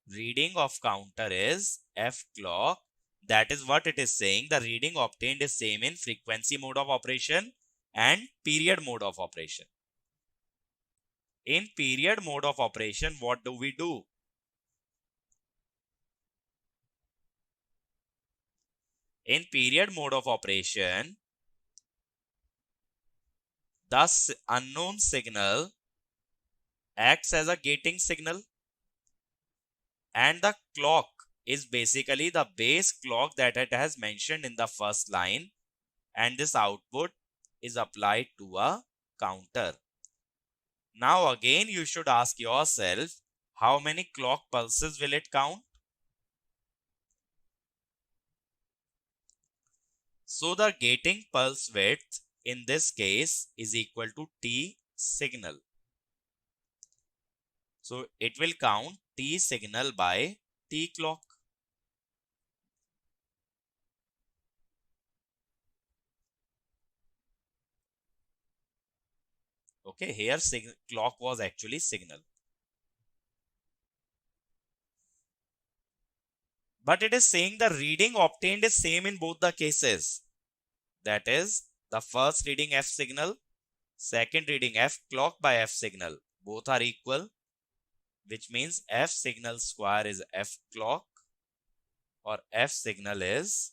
Reading of counter is F clock. That is what it is saying. The reading obtained is same in frequency mode of operation and period mode of operation. In period mode of operation, what do we do? In period mode of operation, the unknown signal acts as a gating signal, and the clock is basically the base clock that it has mentioned in the first line, and this output is applied to a counter. Now again you should ask yourself, how many clock pulses will it count? So the gating pulse width in this case is equal to T signal. So it will count T signal by T clock. Okay, here clock was actually signal. But it is saying the reading obtained is same in both the cases. That is, the first reading F signal, second reading F clock by F signal. Both are equal, which means F signal square is F clock, or F signal is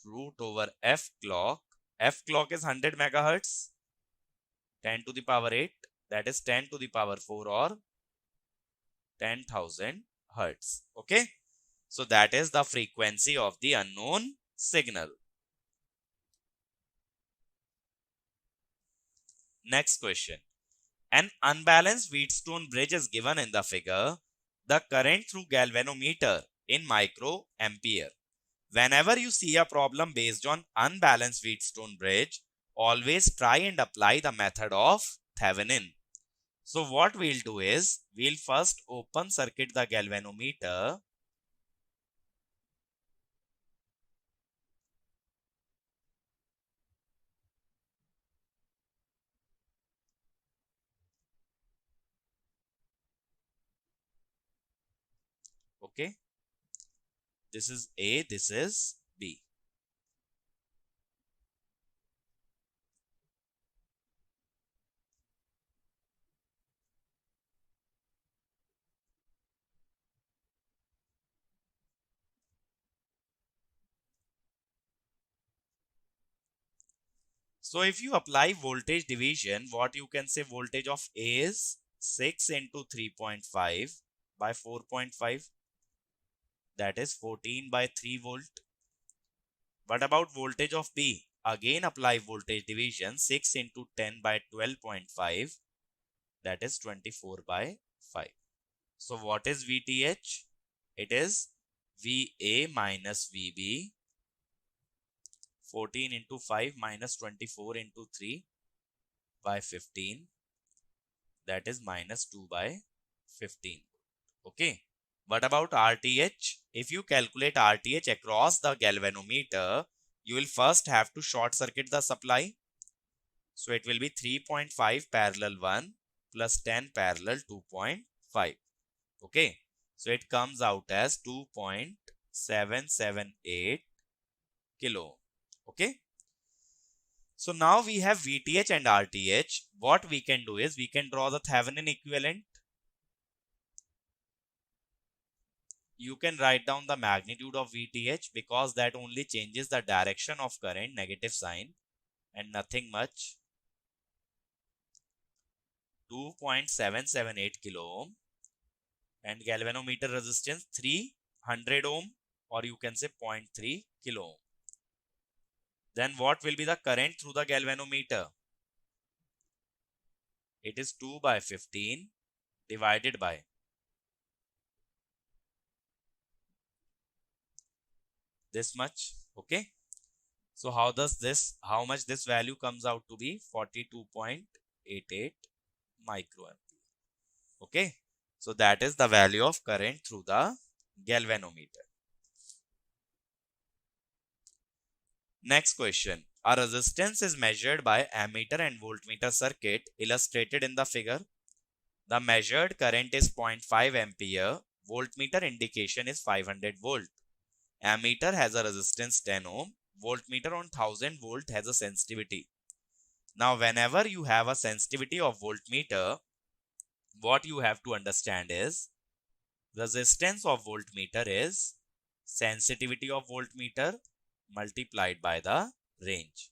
root over F clock. F clock is 100 megahertz, 10 to the power 8, that is 10 to the power 4 or 10,000 hertz. Okay. So that is the frequency of the unknown signal. Next question. An unbalanced Wheatstone bridge is given in the figure. the current through galvanometer in microampere. Whenever you see a problem based on unbalanced Wheatstone bridge, always try and apply the method of Thevenin. So what we'll do is, we'll first open circuit the galvanometer. Okay, this is A, this is B. So if you apply voltage division, what you can say, voltage of A is 6 into 3.5 by 4.5, that is 14 by 3 volt. What about voltage of B? Again apply voltage division, 6 into 10 by 12.5, that is 24 by 5. So what is VTH? It is VA minus VB, 14 into 5 minus 24 into 3 by 15, that is minus 2 by 15. Okay. What about RTH? If you calculate RTH across the galvanometer, you will first have to short circuit the supply. So it will be 3.5 parallel 1 plus 10 parallel 2.5. Okay. So it comes out as 2.778 kilo. Okay. So now we have VTH and RTH. What we can do is, we can draw the Thevenin equivalent. You can write down the magnitude of VTH, because that only changes the direction of current, negative sign, and nothing much. 2.778 kilo ohm, and galvanometer resistance 300 ohm, or you can say 0.3 kilo ohm. Then what will be the current through the galvanometer? It is 2 by 15 divided by this much. Okay. So how much this value comes out to be? 42.88 microampere. Okay. So that is the value of current through the galvanometer. Next question. A resistance is measured by ammeter and voltmeter circuit illustrated in the figure. The measured current is 0.5 ampere. Voltmeter indication is 500 volt. Ammeter has a resistance 10 ohm. Voltmeter on 1000 volt has a sensitivity. Now, whenever you have a sensitivity of voltmeter, what you have to understand is, resistance of voltmeter is sensitivity of voltmeter multiplied by the range.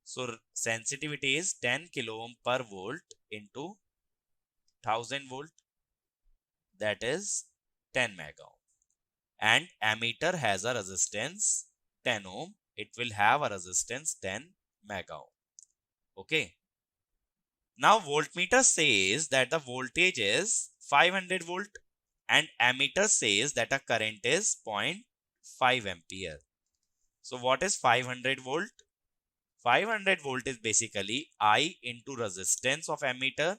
So sensitivity is 10 kilo ohm per volt into 1000 volt, that is 10 mega ohm. And ammeter has a resistance 10 ohm. It will have a resistance 10 mega ohm. Okay. Now voltmeter says that the voltage is 500 volt, and ammeter says that a current is 0.5 ampere. So what is 500 volt? 500 volt is basically I into resistance of ammeter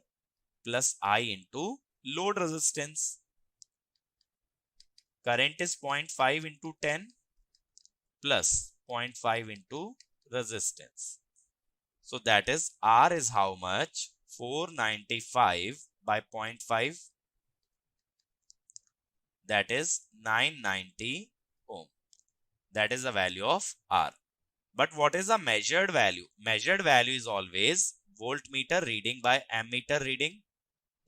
plus I into load resistance. Current is 0.5 into 10 plus 0.5 into resistance. So that is R is how much? 495 by 0.5. That is 990 ohm. That is the value of R. But what is the measured value? Measured value is always voltmeter reading by ammeter reading.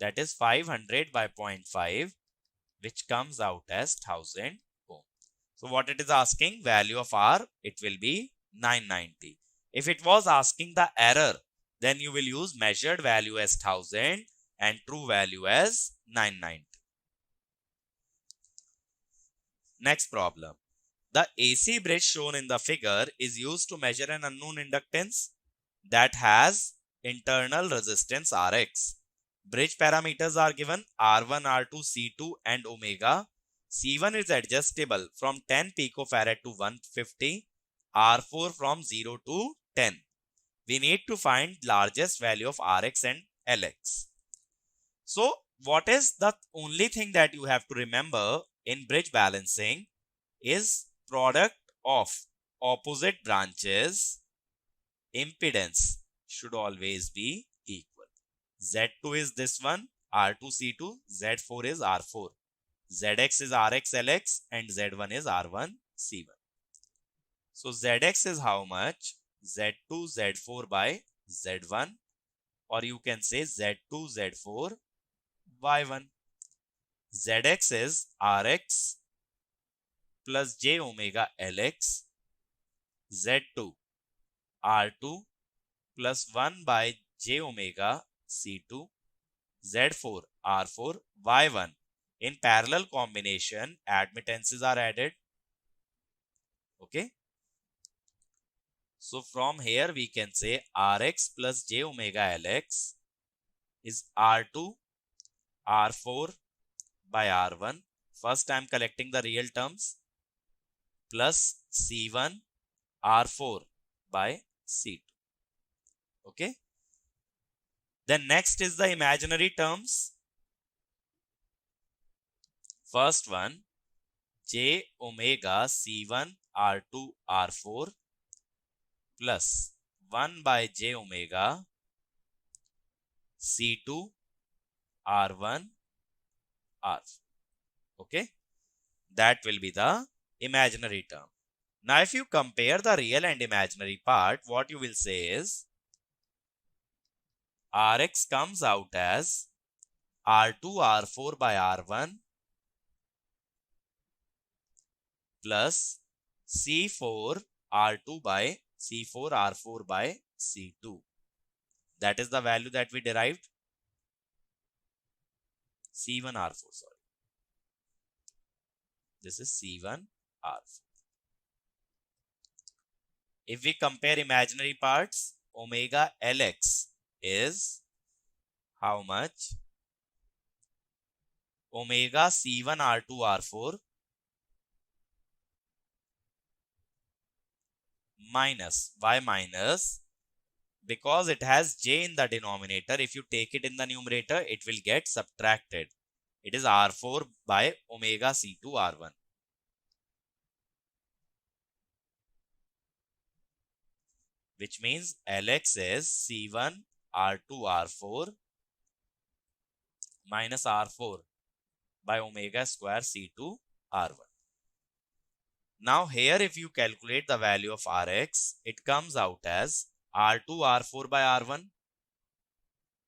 That is 500 by 0.5, which comes out as 1000 ohm. So what it is asking? Value of R, it will be 990. If it was asking the error, then you will use measured value as 1000 and true value as 990. Next problem. The AC bridge shown in the figure is used to measure an unknown inductance that has internal resistance Rx. Bridge parameters are given R1, R2, C2 and omega. C1 is adjustable from 10 picofarad to 150, R4 from 0 to 10. We need to find largest value of Rx and Lx. So what is the only thing that you have to remember in bridge balancing is product of opposite branches impedance should always be equal. Z2 is this one, R2 C2, Z4 is R4, ZX is RX LX and Z1 is R1 C1. So ZX is how much? Z2 Z4 by Z1, or you can say Z2 Z4 Y1. ZX is Rx plus j omega Lx, Z2 R2 plus 1 by j omega C2, Z4 R4 Y1. In parallel combination, admittances are added. Okay. So from here we can say Rx plus j omega Lx is R2 R4 by R1. First I am collecting the real terms, plus C1 R4 by C2. Okay. Then next is the imaginary terms. First one, j omega C1 R2 R4 plus 1 by j omega C2 R1 R4. Okay. That will be the imaginary term. Now if you compare the real and imaginary part, what you will say is Rx comes out as R2 R4 by R1 plus C4 R2 by C4 R4 by C2. That is the value that we derived. C1 R4, sorry. This is C1 R4. If we compare imaginary parts, omega Lx is how much? Omega C1 R2 R4 minus, why minus? Because it has j in the denominator. If you take it in the numerator, it will get subtracted. It is R4 by omega C2 R1. Which means Lx is C1 R2 R4 minus R4 by omega square C2 R1. Now here if you calculate the value of Rx, it comes out as R2 R4 by R1.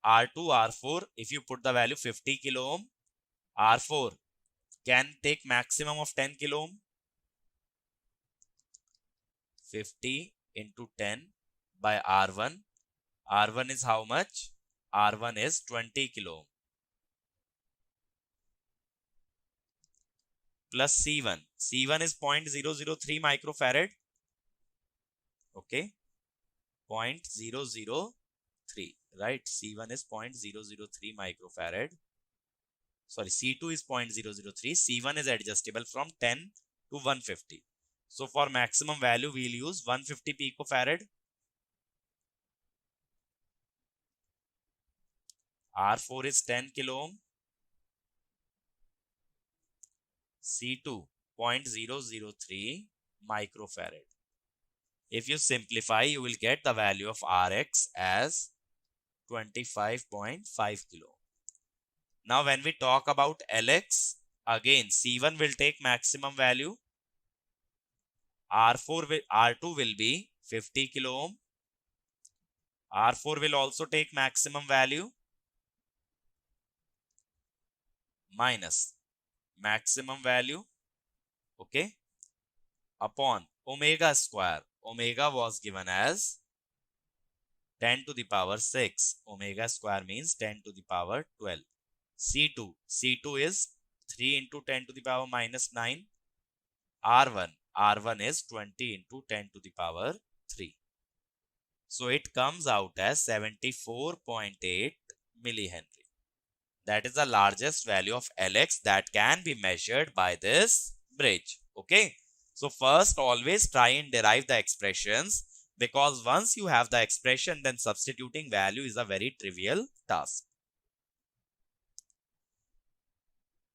R2 R4, if you put the value 50 kilo ohm, R4 can take maximum of 10 kilo ohm. 50 into 10 by R1. R1 is how much? R1 is 20 kilo ohm. Plus C1. C1 is 0.003 microfarad. Okay. 0.003. Right. C1 is 0.003 microfarad. Sorry, C2 is 0.003. C1 is adjustable from 10 to 150. So for maximum value, we'll use 150 picofarad. R4 is 10 kilo ohm. C2 0.003 microfarad. If you simplify, you will get the value of Rx as 25.5 kilo. Now when we talk about Lx, again C1 will take maximum value. R2 will be 50 kilo ohm. R4 will also take maximum value minus maximum value, okay, upon omega square. Omega was given as 10 to the power 6. Omega square means 10 to the power 12. C2 is 3 into 10 to the power minus 9. R1 is 20 into 10 to the power 3. So it comes out as 74.8 millihenry. That is the largest value of Lx that can be measured by this bridge. Okay. So first always try and derive the expressions, because once you have the expression, then substituting value is a very trivial task.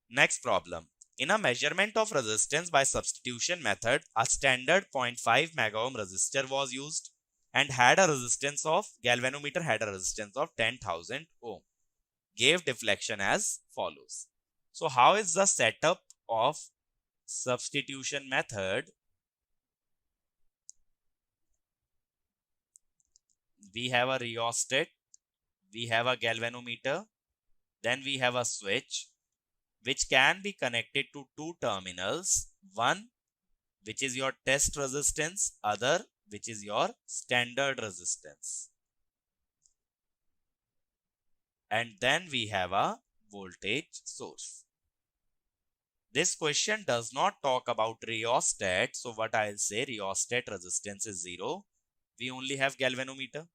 Next problem. In a measurement of resistance by substitution method, a standard 0.5 mega ohm resistor was used and had a resistance of, galvanometer had a resistance of 10,000 ohm. Gave deflection as follows. So how is the setup of substitution method? We have a rheostat, we have a galvanometer, then we have a switch which can be connected to two terminals, one which is your test resistance, other which is your standard resistance. And then we have a voltage source. This question does not talk about rheostat, so what I'll say, rheostat resistance is 0. We only have galvanometer.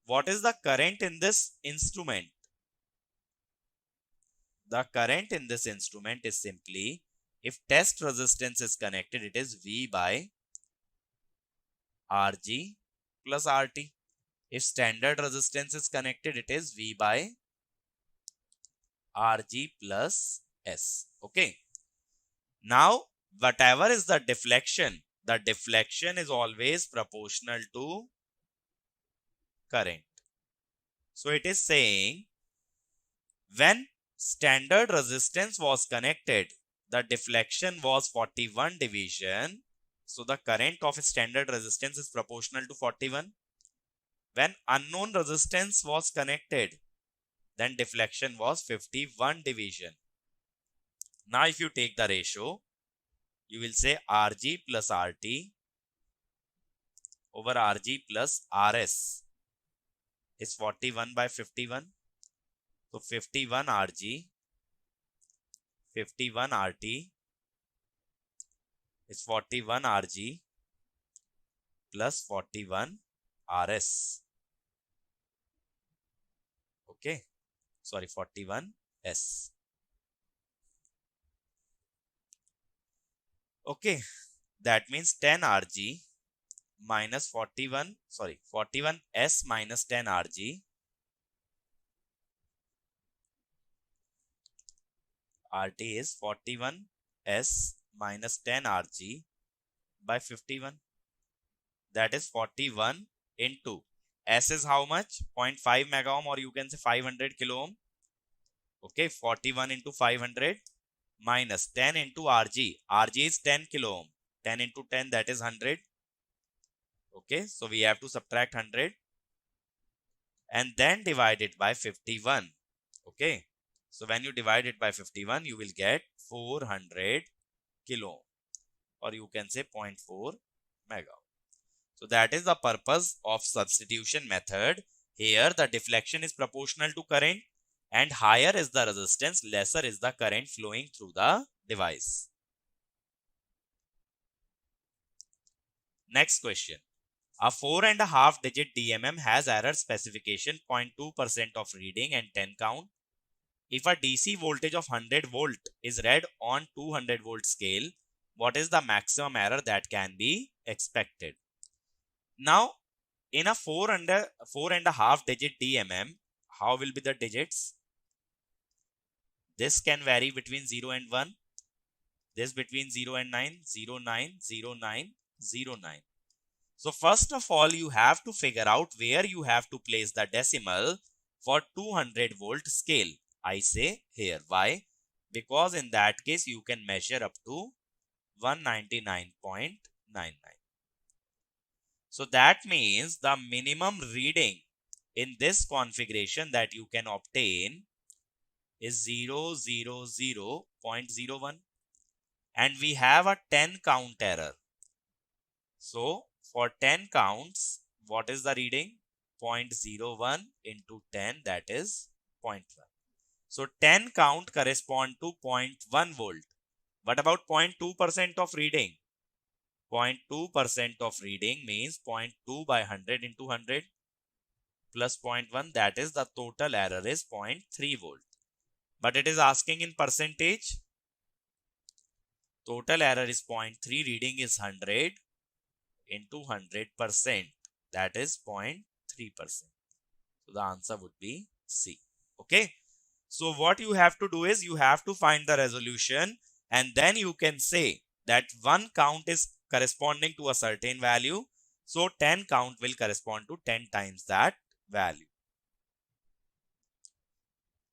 What is the current in this instrument? The current in this instrument is simply, if test resistance is connected, it is V by Rg plus Rt. If standard resistance is connected, it is V by Rg plus S. Okay. Now, whatever is the deflection is always proportional to current. So it is saying when standard resistance was connected, the deflection was 41 division. So the current of standard resistance is proportional to 41. When unknown resistance was connected, then deflection was 51 division. Now if you take the ratio, you will say Rg plus Rt over Rg plus Rs is 41 by 51. So 51 Rg, 51 Rt is 41 Rg plus 41 Rs. Okay. Sorry, 41 S. Okay. That means 10 Rg minus 41 S minus 10 Rg. Rt is 41 S minus 10 Rg by 51. That is 41 into S is how much? 0.5 mega ohm, or you can say 500 kilo ohm. Okay, 41 into 500 minus 10 into Rg. Rg is 10 kilo ohm. 10 into 10, that is 100. Okay, so we have to subtract 100 and then divide it by 51. Okay, so when you divide it by 51, you will get 400 kilo ohm, or you can say 0.4 mega ohm. So that is the purpose of substitution method. Here the deflection is proportional to current, and higher is the resistance, lesser is the current flowing through the device. Next question. A 4.5 digit DMM has error specification 0.2% of reading and 10 count. If a DC voltage of 100 volt is read on 200 volt scale, what is the maximum error that can be expected? Now, in a 4.5 digit DMM, how will be the digits? This can vary between 0 and 1. This between 0 and 9, 0, 9, 0, 9, 0, 9. So first of all, you have to figure out where you have to place the decimal for 200 volt scale. I say here. Why? Because in that case, you can measure up to 199.99. So that means the minimum reading in this configuration that you can obtain is 000.01, and we have a 10 count error. So for 10 counts, what is the reading? 0.01 into 10, that is 0.1. So 10 count correspond to 0.1 volt. What about 0.2% of reading? 0.2% of reading means 0.2 by 100 into 100. plus 0.1, that is the total error is 0.3 volt. But it is asking in percentage. Total error is 0.3, reading is 100 into 100%, that is 0.3%. So the answer would be C. Okay. So what you have to do is you have to find the resolution, and then you can say that one count is corresponding to a certain value. So 10 count will correspond to 10 times that value.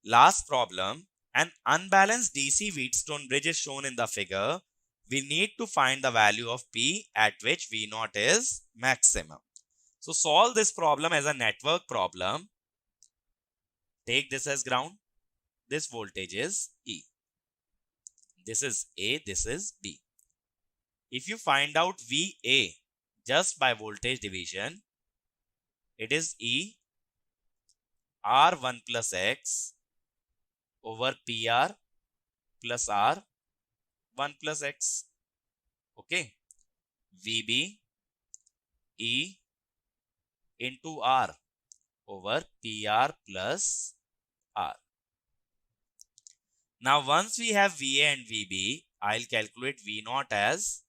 Last problem, an unbalanced DC Wheatstone bridge is shown in the figure. We need to find the value of P at which V0 is maximum. So solve this problem as a network problem. Take this as ground. This voltage is E. This is A, this is B. If you find out VA just by voltage division, it is E R1 plus X over PR plus R1 plus X. Okay. VB E into R over PR plus R. Now once we have VA and VB, I'll calculate V0 as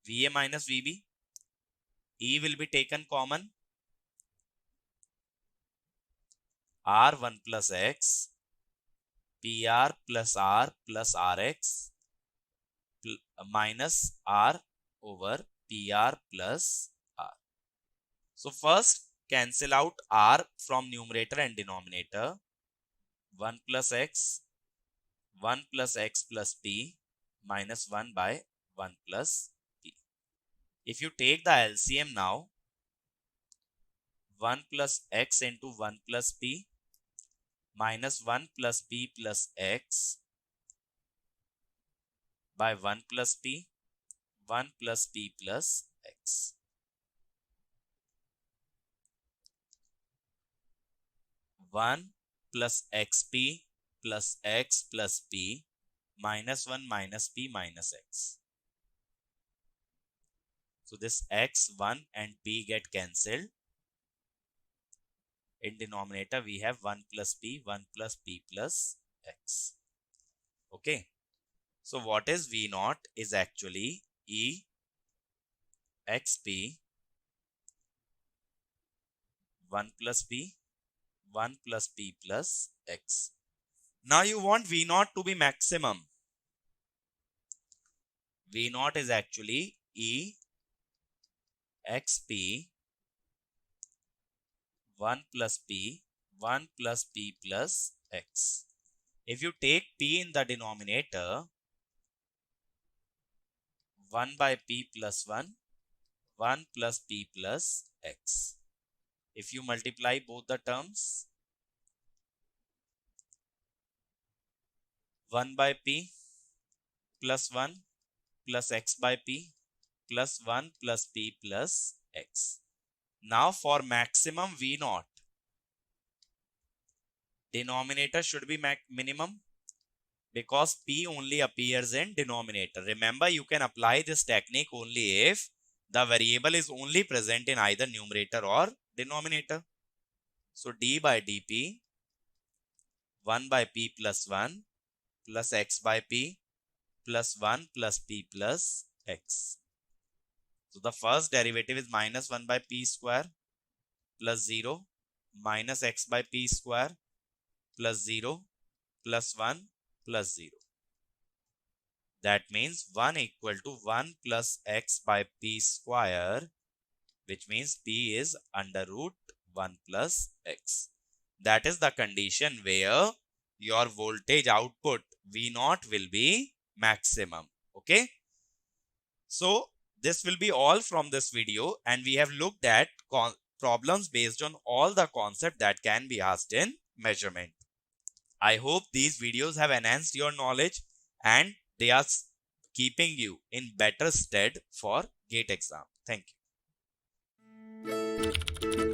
VA minus VB. E will be taken common. R1 plus X PR plus R plus RX minus R over PR plus R. So first cancel out R from numerator and denominator. 1 plus X plus P minus 1 by 1 plus P. If you take the LCM now, 1 plus X into 1 plus P minus 1 plus P plus X by 1 plus P, 1 plus P plus X. 1 plus XP plus X plus P minus 1 minus P minus X. So this X, 1 and P get cancelled. In denominator we have 1 plus P plus X. Okay. So what is V0 is actually E XP 1 plus P plus X. Now you want V0 to be maximum. V0 is actually E XP 1 plus P plus X. If you take P in the denominator, 1 by P plus 1 plus P plus X. If you multiply both the terms, 1 by P plus 1 plus X by P plus 1 plus P plus X. Now for maximum V0, denominator should be minimum because P only appears in denominator. Remember, you can apply this technique only if the variable is only present in either numerator or denominator. So d by dP 1 by P plus 1 plus X by P plus 1 plus P plus X. So the first derivative is minus 1 by P square plus 0 minus X by P square plus 0 plus 1 plus 0. That means 1 equal to 1 plus X by P square, which means P is under root 1 plus X. That is the condition where your voltage output V0 will be maximum. Okay. So this will be all from this video, and we have looked at problems based on all the concepts that can be asked in measurement. I hope these videos have enhanced your knowledge and they are keeping you in better stead for GATE exam. Thank you.